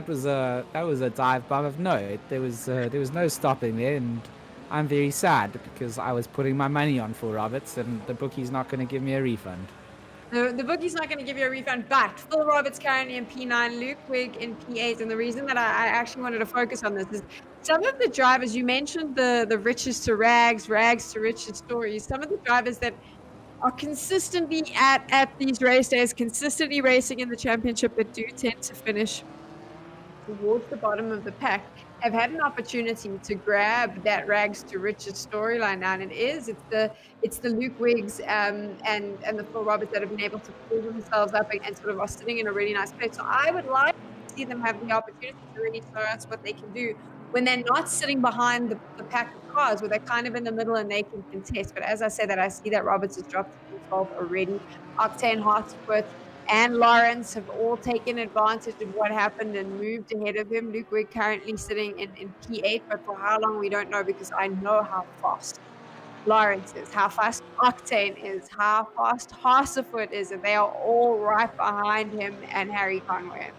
Speaker 1: was a dive bomb. No, there was no stopping there, and I'm very sad because I was putting my money on Phil Roberts, and the bookie's not going to give me a refund.
Speaker 2: The bookie's not going to give you a refund, but Phil Roberts currently in P9, Luke Wigg in P8, and the reason that I actually wanted to focus on this is some of the drivers, you mentioned the riches to rags, rags to riches stories, some of the drivers that are consistently at these race days, consistently racing in the championship, but do tend to finish towards the bottom of the pack, have had an opportunity to grab that rags to riches storyline now, and it's the Luke Wiggs and the Phil Roberts that have been able to pull themselves up and sort of are sitting in a really nice place. So I would like to see them have the opportunity to really show us what they can do when they're not sitting behind the pack of cars, where they're kind of in the middle and they can contest. But as I said, that I see that Roberts has dropped to P12 already. Octane, Hartsworth, and Lawrence have all taken advantage of what happened and moved ahead of him. Luke Wigg currently sitting in P8, but for how long we don't know, because I know how fast Lawrence is, how fast Octane is, how fast Hasefoot is, and they are all right behind him and Harry Conway.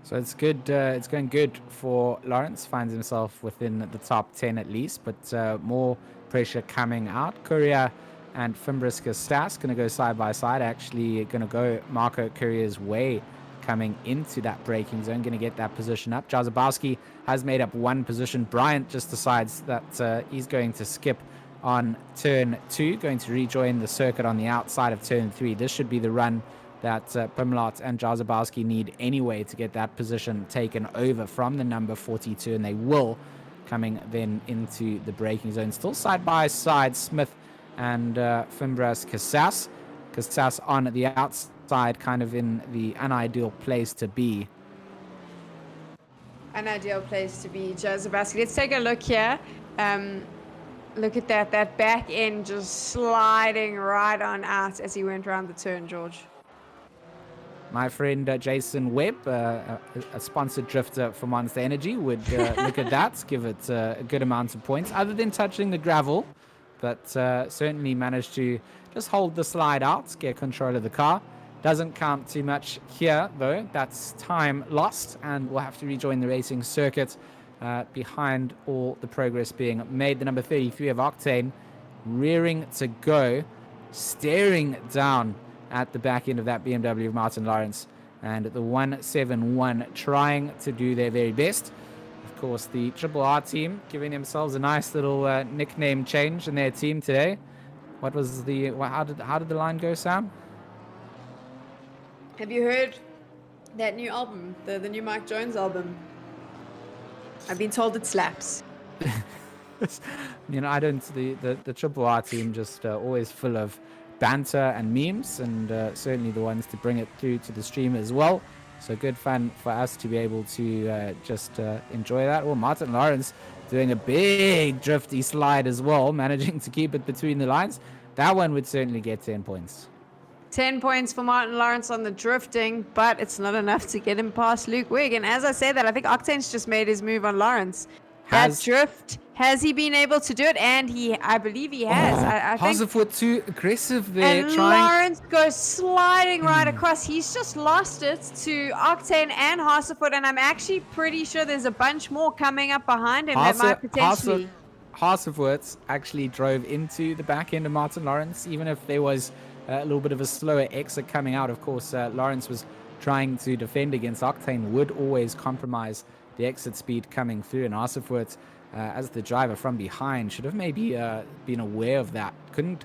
Speaker 1: So it's good. It's going good for Lawrence. Finds himself within the top 10 at least, but more pressure coming out. Courier and Fimbrisca Stas going to go side by side. Actually going to go Marco Courier's way coming into that braking zone. Going to get that position up. Jazabowski has made up one position. Bryant just decides that he's going to skip on turn 2. Going to rejoin the circuit on the outside of turn 3. This should be the run that Pimlott and Jazabowski need anyway to get that position taken over from the number 42. And they will, coming then into the braking zone. Still side by side, Smith and Fimbras Casas. Casas on the outside, kind of in the unideal place to be.
Speaker 2: An ideal place to be, Jazabowski. Let's take a look here. Look at that back end just sliding right on out as he went around the turn, George.
Speaker 1: My friend Jason Webb, a sponsored drifter for Monster Energy, would look at that, give it a good amount of points, other than touching the gravel, but certainly managed to just hold the slide out, get control of the car. Doesn't count too much here, though. That's time lost, and we'll have to rejoin the racing circuit behind all the progress being made. The number 33 of Octane rearing to go, staring down at the back end of that BMW of Martin Lawrence, and the 171 trying to do their very best. Of course, the Triple R team giving themselves a nice little nickname change in their team today. What was the how did the line go, Sam?
Speaker 2: Have you heard that new album, the new Mike Jones album? I've been told it slaps.
Speaker 1: You know, I don't. The Triple R team just always full of banter and memes, and certainly the ones to bring it through to the stream as well. So good fun for us to be able to just enjoy that. Well, Martin Lawrence doing a big drifty slide as well, managing to keep it between the lines. That one would certainly get 10 points.
Speaker 2: 10 points for Martin Lawrence on the drifting, but it's not enough to get him past Luke Wigg. And as I say that, I think Octane's just made his move on Lawrence. That drift, has he been able to do it? And I believe he has. I think
Speaker 1: Hasefoot too aggressive there.
Speaker 2: And Lawrence goes sliding right across. He's just lost it to Octane and Hasefoot, and I'm actually pretty sure there's a bunch more coming up behind him that might potentially...
Speaker 1: Hasefoot actually drove into the back end of Martin Lawrence, even if there was a little bit of a slower exit coming out. Of course, Lawrence was trying to defend against Octane, would always compromise the exit speed coming through, and Hasefoot, as the driver from behind, should have maybe been aware of that. Couldn't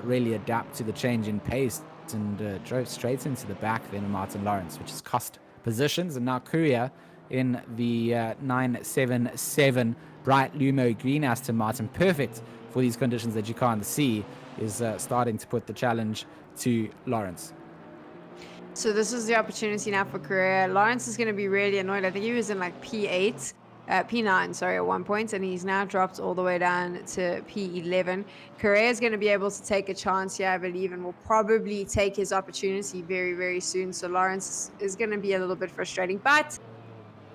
Speaker 1: really adapt to the change in pace, and drove straight into the back then of Martin Lawrence, which has cost positions. And now Courier in the 977 bright Lumo green Aston Martin, perfect for these conditions that you can't see, is starting to put the challenge to Lawrence.
Speaker 2: So this is the opportunity now for Courier. Lawrence is going to be really annoyed. I think he was in like P9, sorry, at one point, and he's now dropped all the way down to P11. Courier is going to be able to take a chance here, I believe, and will probably take his opportunity very, very soon. So Lawrence is going to be a little bit frustrating, but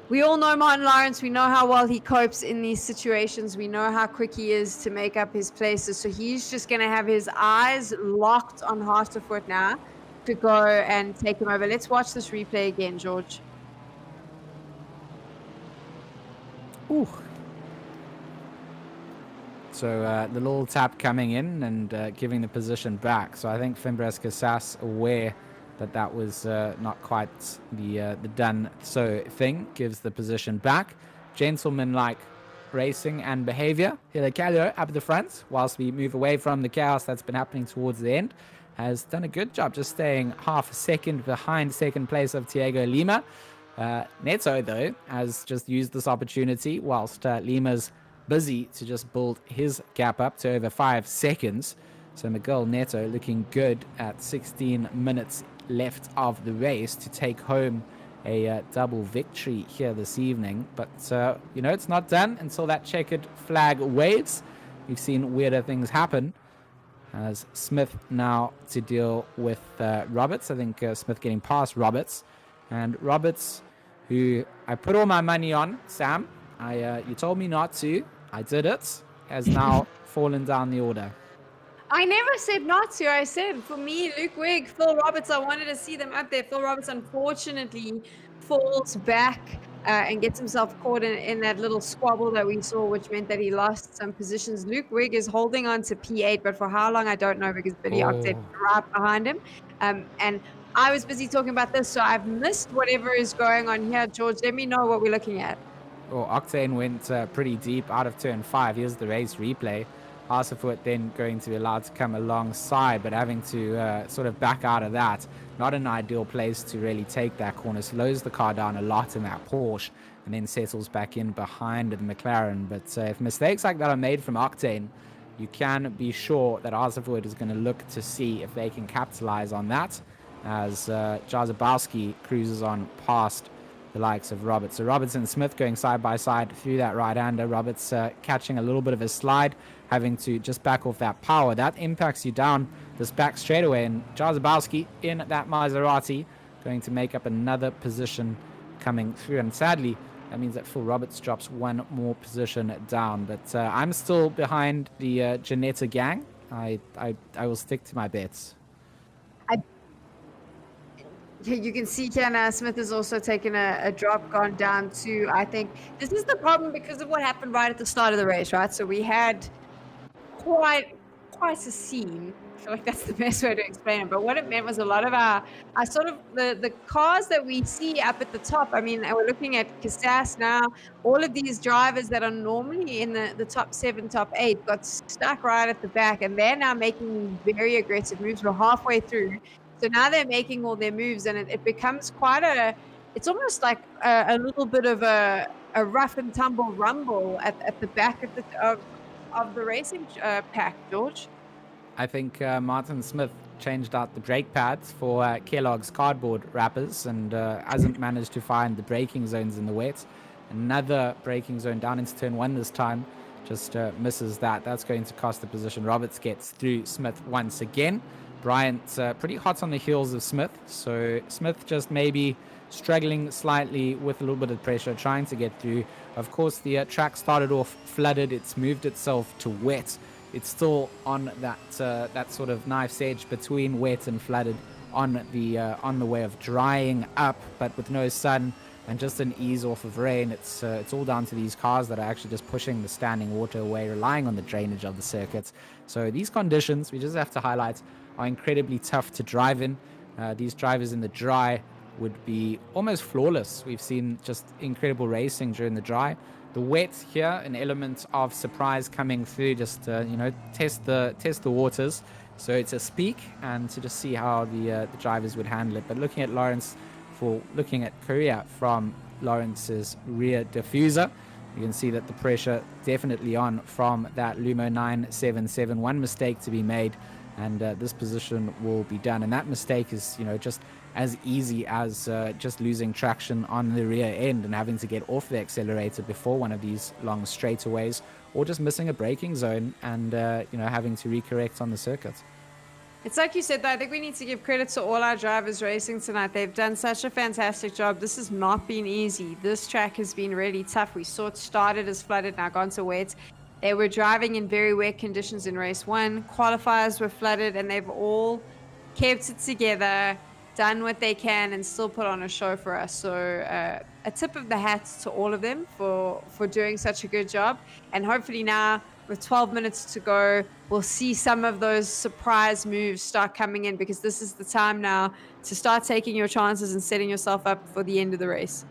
Speaker 2: we all know Martin Lawrence. We know how well he copes in these situations. We know how quick he is to make up his places. So he's just going to have his eyes locked on Hasefoot now to go and take him over. Let's watch this replay again, George.
Speaker 1: Ooh. So the little tap coming in and giving the position back. So I think Fimbres Casas aware that was not quite the done so thing. Gives the position back. Gentleman-like racing and behavior. Here, Calio up the front, whilst we move away from the chaos that's been happening towards the end. Has done a good job just staying half a second behind second place of Thiago Lima. Neto, though, has just used this opportunity whilst Lima's busy to just build his gap up to over 5 seconds. So Miguel Neto looking good at 16 minutes left of the race to take home a double victory here this evening. But, you know, it's not done until that checkered flag waves. We've seen weirder things happen. As Smith now to deal with Roberts. I think Smith getting past Roberts. And Roberts, who I put all my money on, Sam, you told me not to. I did it. Has now fallen down the order.
Speaker 2: I never said not to. I said, for me, Luke Wigg, Phil Roberts, I wanted to see them up there. Phil Roberts, unfortunately, falls back and gets himself caught in that little squabble that we saw, which meant that he lost some positions. Luke Wigg is holding on to P8, but for how long, I don't know, because Billy Octane is right behind him. And I was busy talking about this, so I've missed whatever is going on here. George, let me know what we're looking at.
Speaker 1: Well, Octane went pretty deep out of turn 5. Here's the race replay. Hasefoot then going to be allowed to come alongside, but having to sort of back out of that. Not an ideal place to really take that corner. Slows the car down a lot in that Porsche and then settles back in behind the McLaren. But if mistakes like that are made from Octane, you can be sure that Arsavoort is going to look to see if they can capitalize on that as Jarzabowski cruises on past the likes of Roberts. So Roberts and Smith going side by side through that right-hander. Roberts catching a little bit of a slide, having to just back off that power. That impacts you down this back straightaway. And Jarzabowski in that Maserati going to make up another position coming through. And sadly, that means that Phil Roberts drops one more position down. But I'm still behind the Janetta gang. I will stick to my bets.
Speaker 2: You can see Kiana Smith has also taken a drop, gone down to, I think, this is the problem because of what happened right at the start of the race, right? So we had quite a scene. I feel like that's the best way to explain it. But what it meant was a lot of our sort of the cars that we see up at the top. I mean, we're looking at Casas now. All of these drivers that are normally in the top 7, top 8 got stuck right at the back, and they're now making very aggressive moves. We're halfway through. So now they're making all their moves, and it becomes it's almost like a little bit of a rough and tumble rumble at the back of the racing pack, George.
Speaker 1: I think Martin Smith changed out the brake pads for Kellogg's cardboard wrappers and hasn't managed to find the braking zones in the wet. Another braking zone down into turn 1 this time. Just misses that. That's going to cost the position. Roberts gets through Smith once again. Bryant pretty hot on the heels of Smith, so Smith just maybe struggling slightly with a little bit of pressure, trying to get through. Of course, the track started off flooded. It's moved itself to wet. It's still on that sort of knife's edge between wet and flooded on the way of drying up, but with no sun and just an ease off of rain. It's all down to these cars that are actually just pushing the standing water away, relying on the drainage of the circuit. So these conditions, we just have to highlight, are incredibly tough to drive in. These drivers in the dry would be almost flawless. We've seen just incredible racing during the dry. The wet here, an element of surprise coming through, just test the waters, so to speak, and to just see how the drivers would handle it. But looking at Korea from Lawrence's rear diffuser, you can see that the pressure definitely on from that Lumo 977. One mistake to be made, and this position will be done. And that mistake is, just as easy as just losing traction on the rear end and having to get off the accelerator before one of these long straightaways, or just missing a braking zone and having to recorrect on the circuit.
Speaker 2: It's like you said, though, I think we need to give credit to all our drivers racing tonight. They've done such a fantastic job. This has not been easy. This track has been really tough. We saw it started as flooded, now gone to wet. They were driving in very wet conditions in race 1. Qualifiers were flooded, and they've all kept it together, done what they can, and still put on a show for us. So a tip of the hat to all of them for doing such a good job. And hopefully now, with 12 minutes to go, we'll see some of those surprise moves start coming in, because this is the time now to start taking your chances and setting yourself up for the end of the race.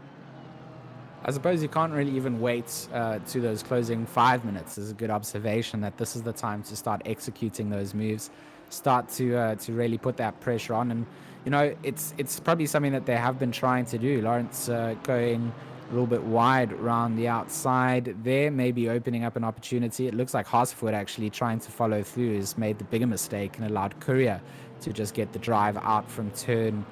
Speaker 1: I suppose you can't really even wait to those closing 5 minutes. Is a good observation that this is the time to start executing those moves, start to really put that pressure on. And it's probably something that they have been trying to do. Lawrence going a little bit wide around the outside there, maybe opening up an opportunity. It looks like Haasford actually trying to follow through has made the bigger mistake and allowed Courier to just get the drive out from turn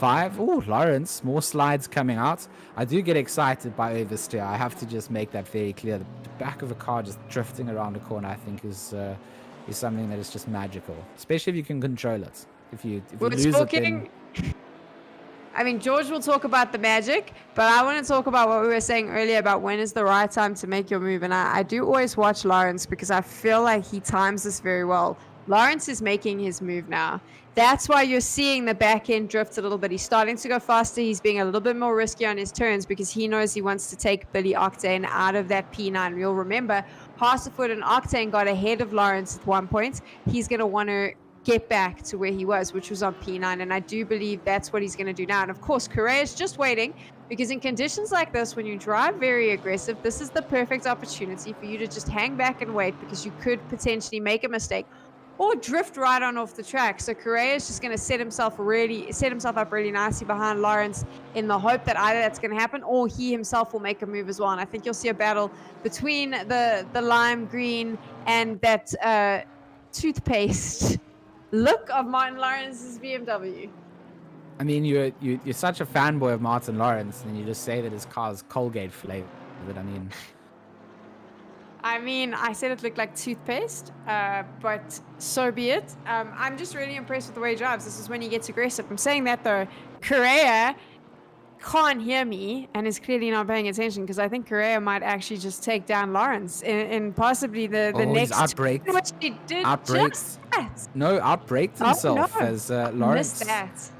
Speaker 1: 5. Oh, Lawrence, more slides coming out. I do get excited by oversteer. I have to just make that very clear. The back of a car just drifting around a corner, I think, is something that is just magical, especially if you can control it. If you lose it, then...
Speaker 2: I mean, George will talk about the magic, but I want to talk about what we were saying earlier about when is the right time to make your move. And I do always watch Lawrence because I feel like he times this very well. Lawrence is making his move now. That's why you're seeing the back end drift a little bit. He's starting to go faster. He's being a little bit more risky on his turns because he knows he wants to take Billy Octane out of that P9. You'll remember Haasford and Octane got ahead of Lawrence at one point. He's going to want to get back to where he was, which was on P9, and I do believe that's what he's going to do now. And of course, Correa is just waiting, because in conditions like this, when you drive very aggressive, this is the perfect opportunity for you to just hang back and wait, because you could potentially make a mistake, or drift right on off the track. So Correa is just going to set himself up really nicely behind Lawrence in the hope that either that's going to happen or he himself will make a move as well. And I think you'll see a battle between the lime green and that toothpaste look of Martin Lawrence's BMW.
Speaker 1: I mean, you're such a fanboy of Martin Lawrence, and you just say that his car's Colgate flavored.
Speaker 2: I mean, I said it looked like toothpaste, but so be it. I'm just really impressed with the way he drives. This is when he gets aggressive. I'm saying that, though. Correa can't hear me and is clearly not paying attention, because I think Correa might actually just take down Lawrence in possibly the next...
Speaker 1: He's outbraked.
Speaker 2: Which he did just that.
Speaker 1: No, outbraked himself as Lawrence.
Speaker 2: Missed that.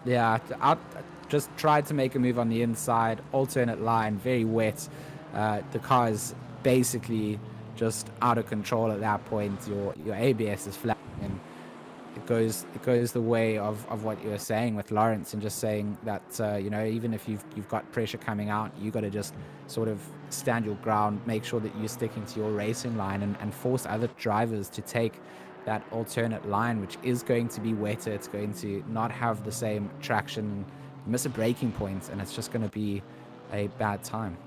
Speaker 1: Yeah, just tried to make a move on the inside, alternate line, very wet. The car is basically just out of control at that point. Your ABS is flat, and it goes the way of what you were saying with Lawrence, and just saying that even if you've got pressure coming out, you got to just sort of stand your ground, make sure that you're sticking to your racing line, and force other drivers to take that alternate line, which is going to be wetter. It's going to not have the same traction, miss a braking point, and it's just going to be a bad time.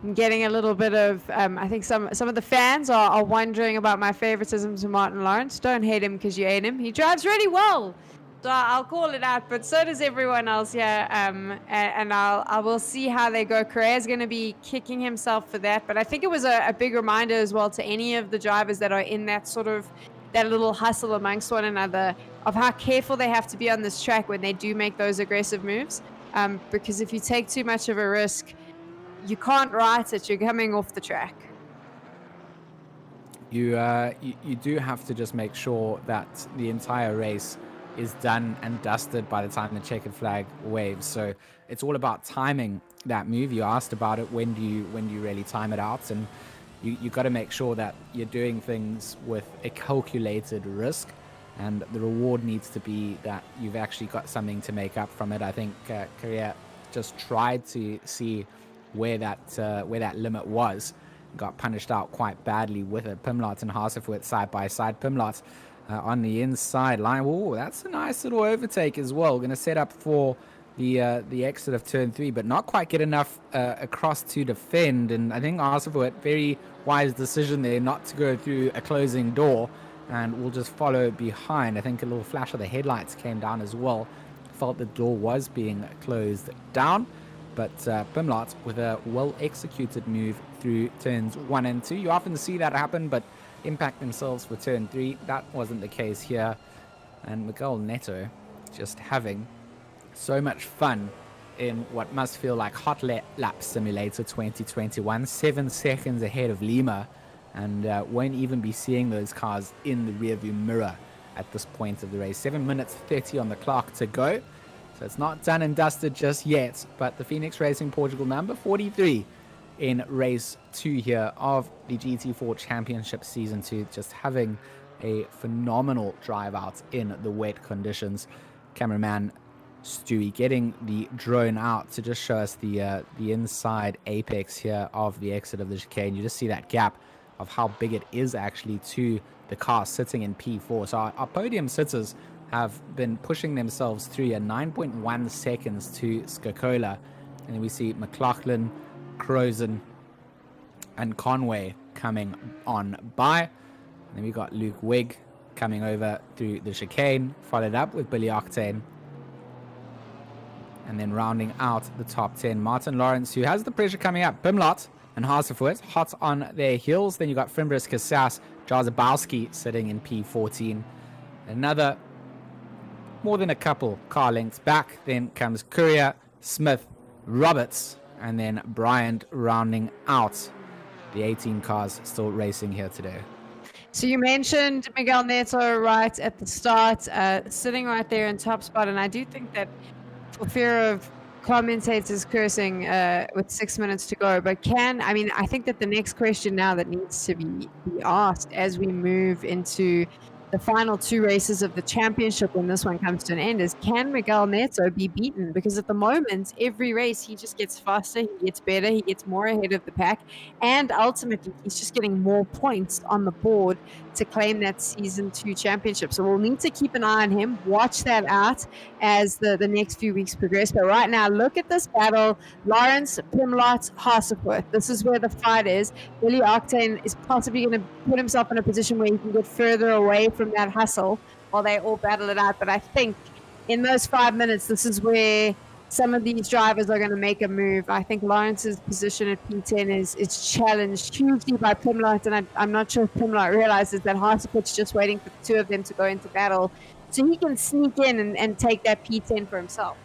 Speaker 2: I'm getting a little bit of I think some of the fans are wondering about my favoritism to Martin Lawrence. Don't hate him because you hate him. He drives really well, so I'll call it out, but so does everyone else here. And I will see how they go. Correa's going to be kicking himself for that, but I think it was a big reminder as well to any of the drivers that are in that sort of that little hustle amongst one another of how careful they have to be on this track when they do make those aggressive moves, because if you take too much of a risk, you can't right it. You're coming off the track.
Speaker 1: You do have to just make sure that the entire race is done and dusted by the time the checkered flag waves. So it's all about timing that move. You asked about it. When do you really time it out? And you got to make sure that you're doing things with a calculated risk, and the reward needs to be that you've actually got something to make up from it. I think Correa just tried to see where that limit was, got punished out quite badly with it. Pimlott and Hasefuert side by side. Pimlott on the inside line. Oh, that's a nice little overtake as well. Going to set up for the exit of turn 3, but not quite get enough across to defend. And I think Hasefuert, very wise decision there not to go through a closing door, and we'll just follow behind. I think a little flash of the headlights came down as well. Felt the door was being closed down. But Pimlott with a well-executed move through turns 1 and 2. You often see that happen, but impact themselves for turn 3. That wasn't the case here. And Miguel Neto just having so much fun in what must feel like Hot Lap Simulator 2021. 7 seconds ahead of Lima, and won't even be seeing those cars in the rearview mirror at this point of the race. 7 minutes 30 on the clock to go. So it's not done and dusted just yet, but the Phoenix Racing Portugal number 43 in race 2 here of the GT4 Championship Season 2, just having a phenomenal drive out in the wet conditions. Cameraman Stewie getting the drone out to just show us the inside apex here of the exit of the chicane. You just see that gap of how big it is actually to the car sitting in P4. So our podium sitters have been pushing themselves through at 9.1 seconds to Skakola. And then we see McLaughlin, Crozen, and Conway coming on by. And then we got Luke Wigg coming over through the chicane, followed up with Billy Octane. And then rounding out the top 10, Martin Lawrence, who has the pressure coming up. Pimlott and Hasefuert hot on their heels. Then you got Fimbris Casas, Jarzabowski sitting in P14. Another more than a couple car lengths back. Then comes Courier, Smith, Roberts, and then Bryant rounding out the 18 cars still racing here today.
Speaker 2: So you mentioned Miguel Neto right at the start, sitting right there in top spot, and I do think that for fear of commentators cursing with 6 minutes to go, but I think that the next question now that needs to be asked as we move into the final 2 races of the championship when this one comes to an end is, can Miguel Neto be beaten? Because at the moment, every race he just gets faster, he gets better, he gets more ahead of the pack, and ultimately he's just getting more points on the board to claim that season 2 championship. So we'll need to keep an eye on him, watch that out as the next few weeks progress. But right now, look at this battle. Lawrence, Pimlott, Hasefoot. This is where the fight is. Billy Octane is possibly going to put himself in a position where he can get further away from that hustle while they all battle it out. But I think in those 5 minutes, this is where some of these drivers are going to make a move. I think Lawrence's position at P10 is challenged hugely by Pimlott, and I'm not sure if Pimlott realizes that Hasefoot's just waiting for the 2 of them to go into battle so he can sneak in and take that P10 for himself.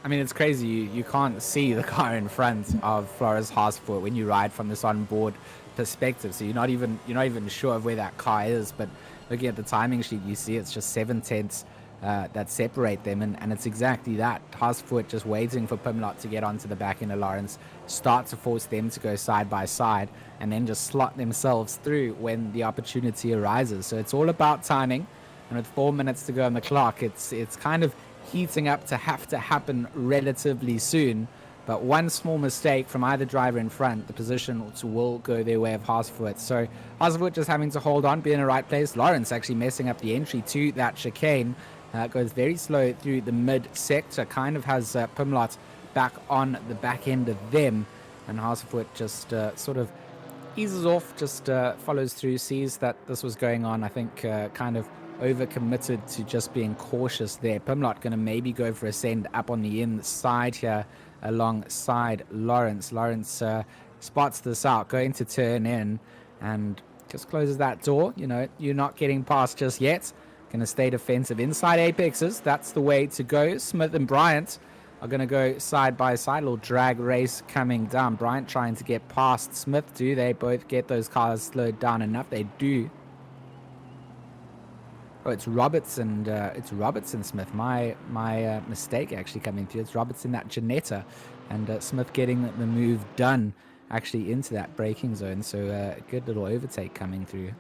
Speaker 1: I mean, it's crazy. You can't see the car in front of Flores Hasefoot when you ride from this onboard perspective, so you're not even sure of where that car is. But looking at the timing sheet, you see it's just 7 tenths that separate them, and it's exactly that. Hasefoot just waiting for Pimlott to get onto the back end of Lawrence, start to force them to go side by side, and then just slot themselves through when the opportunity arises. So it's all about timing, and with 4 minutes to go on the clock, it's kind of heating up to have to happen relatively soon. But one small mistake from either driver in front, the position will go their way of Hasefoot. So Hasefoot just having to hold on, be in the right place. Lawrence actually messing up the entry to that chicane. Goes very slow through the mid sector, kind of has Pimlott back on the back end of them, and Hasefoot just sort of eases off, just follows through, sees that this was going on. I think kind of overcommitted to just being cautious there. Pimlott going to maybe go for a send up on the inside here alongside Lawrence. Lawrence spots this out, going to turn in and just closes that door. You know, you're not getting past just yet. Going to stay defensive inside apexes. That's the way to go. Smith and Bryant are going to go side by side. Little drag race coming down. Bryant trying to get past Smith. Do they both get those cars slowed down enough? They do. Oh, it's Robertson. It's Robertson Smith. My mistake actually coming through. It's Robertson, that Janetta, and Smith getting the move done actually into that braking zone. So a good little overtake coming through.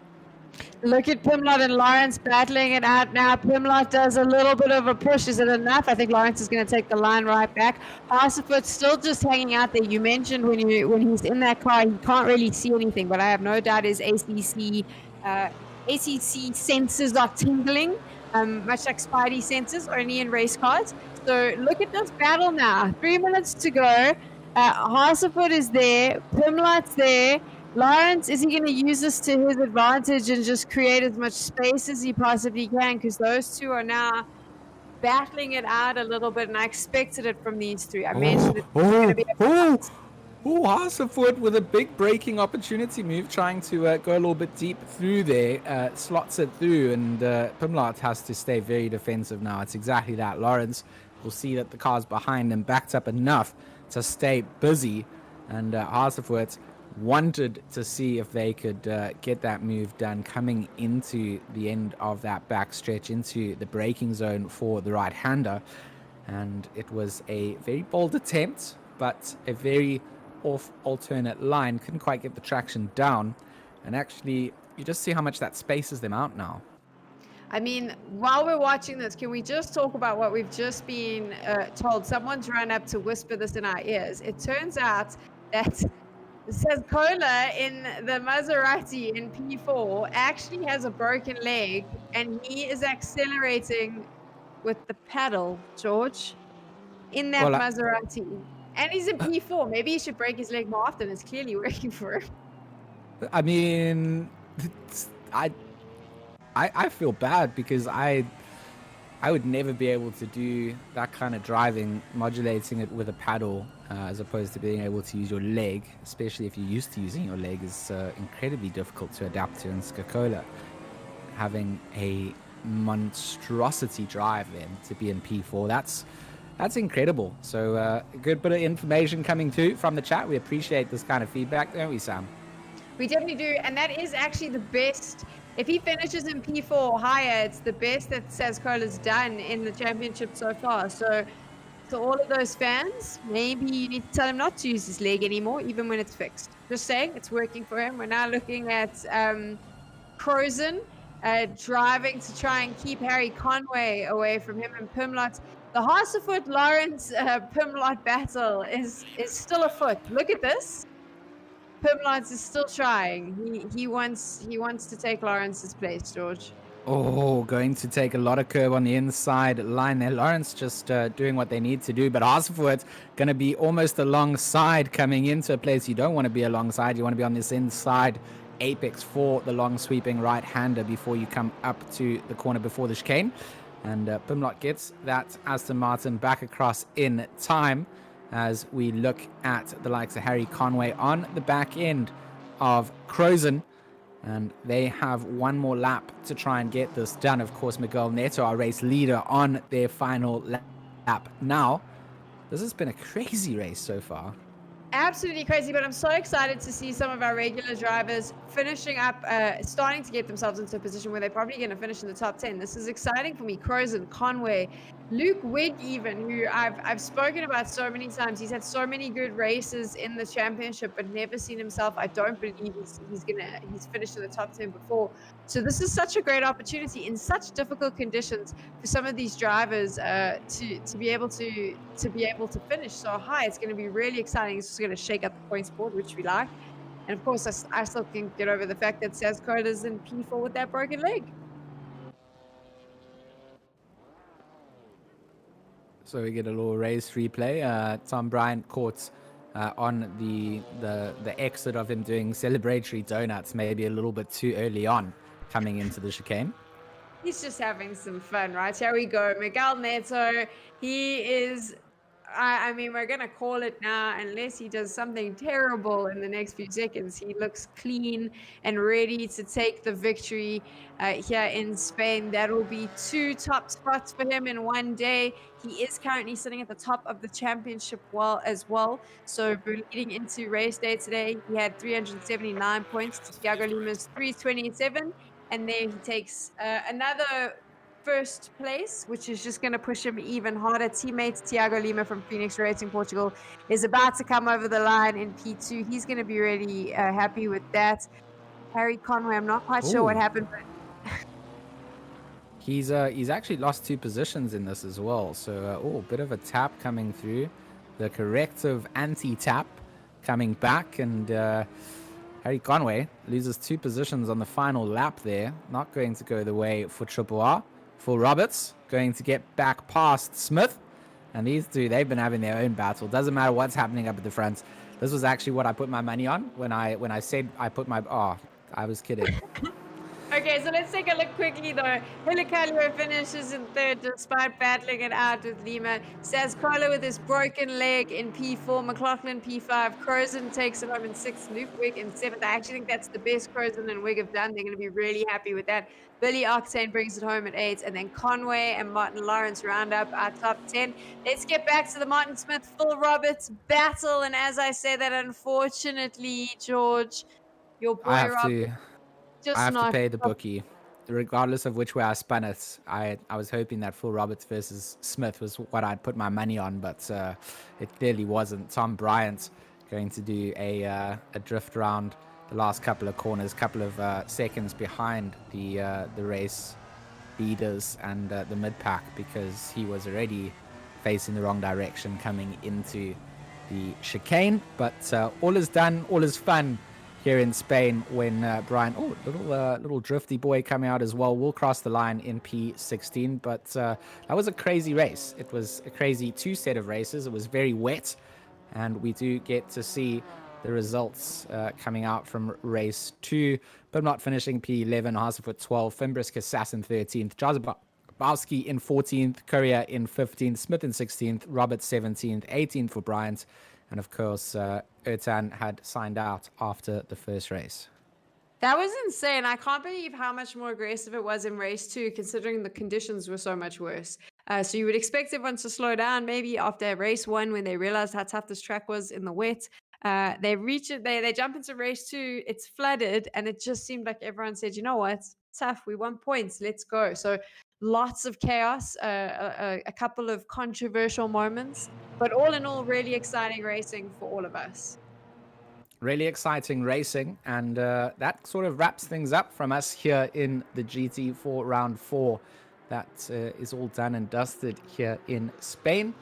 Speaker 2: Look at Pimlott and Lawrence battling it out now. Pimlott does a little bit of a push. Is it enough? I think Lawrence is going to take the line right back. Hasefoot still just hanging out there. You mentioned when he's in that car, he can't really see anything, but I have no doubt his ACC sensors are tingling, much like Spidey sensors, only in race cars. So look at this battle now. 3 minutes to go. Hasefoot is there. Pimlott's there. Lawrence, is he going to use this to his advantage and just create as much space as he possibly can? Because those two are now battling it out a little bit, and I expected it from these three. I mentioned it's going to be
Speaker 1: Hasefoot with a big braking opportunity move, trying to go a little bit deep through there, slots it through, and Pimlott has to stay very defensive now. It's exactly that. Lawrence will see that the car's behind him, backed up enough to stay busy, and Hasefoot wanted to see if they could get that move done coming into the end of that back stretch into the braking zone for the right-hander, and it was a very bold attempt, but a very off alternate line. Couldn't quite get the traction down, and actually you just see how much that spaces them out now.
Speaker 2: I mean, while we're watching this, can we just talk about what we've just been told? Someone's run up to whisper this in our ears. It turns out that says Cola in the Maserati in P4 actually has a broken leg, and he is accelerating with the pedal, George, in that Maserati. And he's in P4. Maybe he should break his leg more often. It's clearly working for him.
Speaker 1: I mean, I feel bad because I would never be able to do that kind of driving, modulating it with a paddle, as opposed to being able to use your leg, especially if you're used to using your leg, is incredibly difficult to adapt to. And Skakola having a monstrosity drive then to be in P4, that's incredible. So a good bit of information coming through from the chat. We appreciate this kind of feedback, don't we, Sam?
Speaker 2: We definitely do, and that is actually the best. If he finishes in P4 or higher, it's the best that Sazcola's done in the championship so far. So all of those fans, maybe you need to tell him not to use his leg anymore, even when it's fixed. Just saying, it's working for him. We're now looking at Crozen driving to try and keep Harry Conway away from him and Pimlot. The Hasselfoot Lawrence Pimlot battle is still afoot. Look at this. Pimlot is still trying. He wants to take Lawrence's place, George.
Speaker 1: Oh, going to take a lot of curb on the inside line there. Lawrence just doing what they need to do, but Hasselfoot going to be almost alongside, coming into a place you don't want to be alongside. You want to be on this inside apex for the long sweeping right-hander before you come up to the corner before the chicane. And Pimlot gets that Aston Martin back across in time as we look at the likes of Harry Conway on the back end of Crozen. And they have one more lap to try and get this done. Of course, Miguel Neto, our race leader, on their final lap. Now, this has been a crazy race so far.
Speaker 2: Absolutely crazy, but I'm so excited to see some of our regular drivers finishing up, starting to get themselves into a position where they're probably going to finish in the top 10. This is exciting for me. Crozen, Conway, Luke Wigg, even, who I've spoken about so many times. He's had so many good races in the championship, but never seen himself. I don't believe he's finished in the top 10 before. So this is such a great opportunity in such difficult conditions for some of these drivers to be able to finish so high. It's going to be really exciting. It's just going to shake up the points board, which we like. And of course, I still can't get over the fact that Saz Coda's in P4 with that broken leg.
Speaker 1: So we get a little race replay. Tom Bryant caught on the exit of him doing celebratory donuts, maybe a little bit too early on coming into the chicane.
Speaker 2: He's just having some fun, right? Here we go. Miguel Neto, he is, I mean, we're going to call it now, unless he does something terrible in the next few seconds. He looks clean and ready to take the victory here in Spain. That will be 2 top spots for him in one day. He is currently sitting at the top of the championship as well. So we're leading into race day today. He had 379 points to Thiago Lima's 327. And then he takes another first place, which is just going to push him even harder. Teammate Thiago Lima from Phoenix Racing Portugal is about to come over the line in P2. He's going to be really happy with that. Harry Conway, I'm not quite sure what happened, but
Speaker 1: he's actually lost 2 positions in this as well. So, bit of a tap coming through. The corrective anti-tap coming back, and Harry Conway loses 2 positions on the final lap there. Not going to go the way for Triple R. For Roberts, going to get back past Smith. And these two, they've been having their own battle. Doesn't matter what's happening up at the front. This was actually what I put my money on when I said I put my... Oh, I was kidding.
Speaker 2: Okay, so let's take a look quickly though. Hilicalio finishes in 3rd despite battling it out with Lima. Sazcola with his broken leg in P4. McLaughlin P5. Crozen takes it home in 6th. Luke Wigg in 7th. I actually think that's the best Crozen and Wigg have done. They're going to be really happy with that. Billy Octane brings it home at 8th. And then Conway and Martin Lawrence round up our top 10. Let's get back to the Martin Smith, Phil Roberts battle. And as I say that, unfortunately, George, your boy Robert...
Speaker 1: I have to pay the bookie, regardless of which way I spun it. I was hoping that Phil Roberts versus Smith was what I'd put my money on, but it clearly wasn't. Tom Bryant going to do a drift around the last couple of corners, couple of seconds behind the race leaders and the mid pack, because he was already facing the wrong direction coming into the chicane. But all is done, all is fun here in Spain when Brian, little drifty boy coming out as well, will cross the line in P16. But that was a crazy race. It was a crazy 2 set of races. It was very wet, and we do get to see the results coming out from race 2. But not finishing P11, Hasselfoot 12, Fimbris Assassin 13th, Jazabowski in 14th, Courier in 15th, Smith in 16th, Roberts 17th, 18th for Bryant. And of course, Ertan had signed out after the first race.
Speaker 2: That was insane. I can't believe how much more aggressive it was in race 2, considering the conditions were so much worse. So you would expect everyone to slow down maybe after race 1 when they realized how tough this track was in the wet. They reach it, they jump into race 2, it's flooded, and it just seemed like everyone said, you know what, tough, we want points, let's go. So lots of chaos, a couple of controversial moments, but all in all, really exciting racing for all of us.
Speaker 1: Really exciting racing, and that sort of wraps things up from us here in the GT4 round 4. That is all done and dusted here in Spain.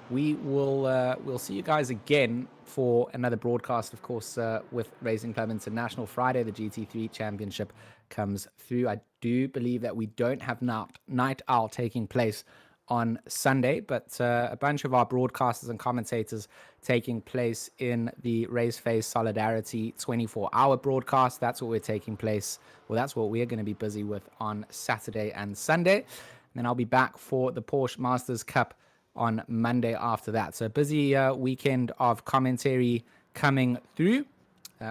Speaker 1: We'll see you guys again for another broadcast, of course, with Racing Club International. Friday, the GT3 Championship comes through. I do believe that we don't have Night Owl taking place on Sunday, but a bunch of our broadcasters and commentators taking place in the Race Face Solidarity 24-hour broadcast. That's what we're taking place. Well, that's what we're going to be busy with on Saturday and Sunday. And then I'll be back for the Porsche Masters Cup on Monday after that. So a busy weekend of commentary coming through.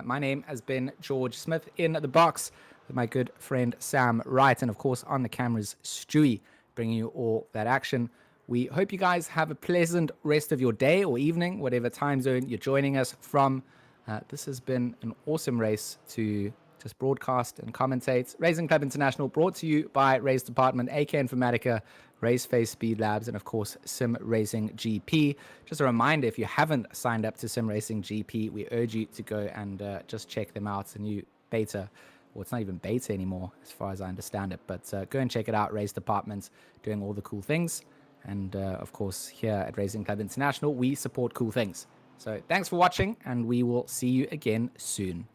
Speaker 1: My name has been George Smith in the box with my good friend Sam Wright, and of course on the cameras, Stewie, bringing you all that action. We hope you guys have a pleasant rest of your day or evening, whatever time zone you're joining us from. This has been an awesome race to just broadcast and commentate. Racing Club International brought to you by Race Department, AK Informatica, Race Face Speed Labs, and of course Sim Racing GP. Just a reminder, if you haven't signed up to Sim Racing GP, we urge you to go and just check them out. It's a new beta. Well, it's not even beta anymore, as far as I understand it. But go and check it out. Race Department doing all the cool things. And, of course, here at Racing Club International, we support cool things. So thanks for watching, and we will see you again soon.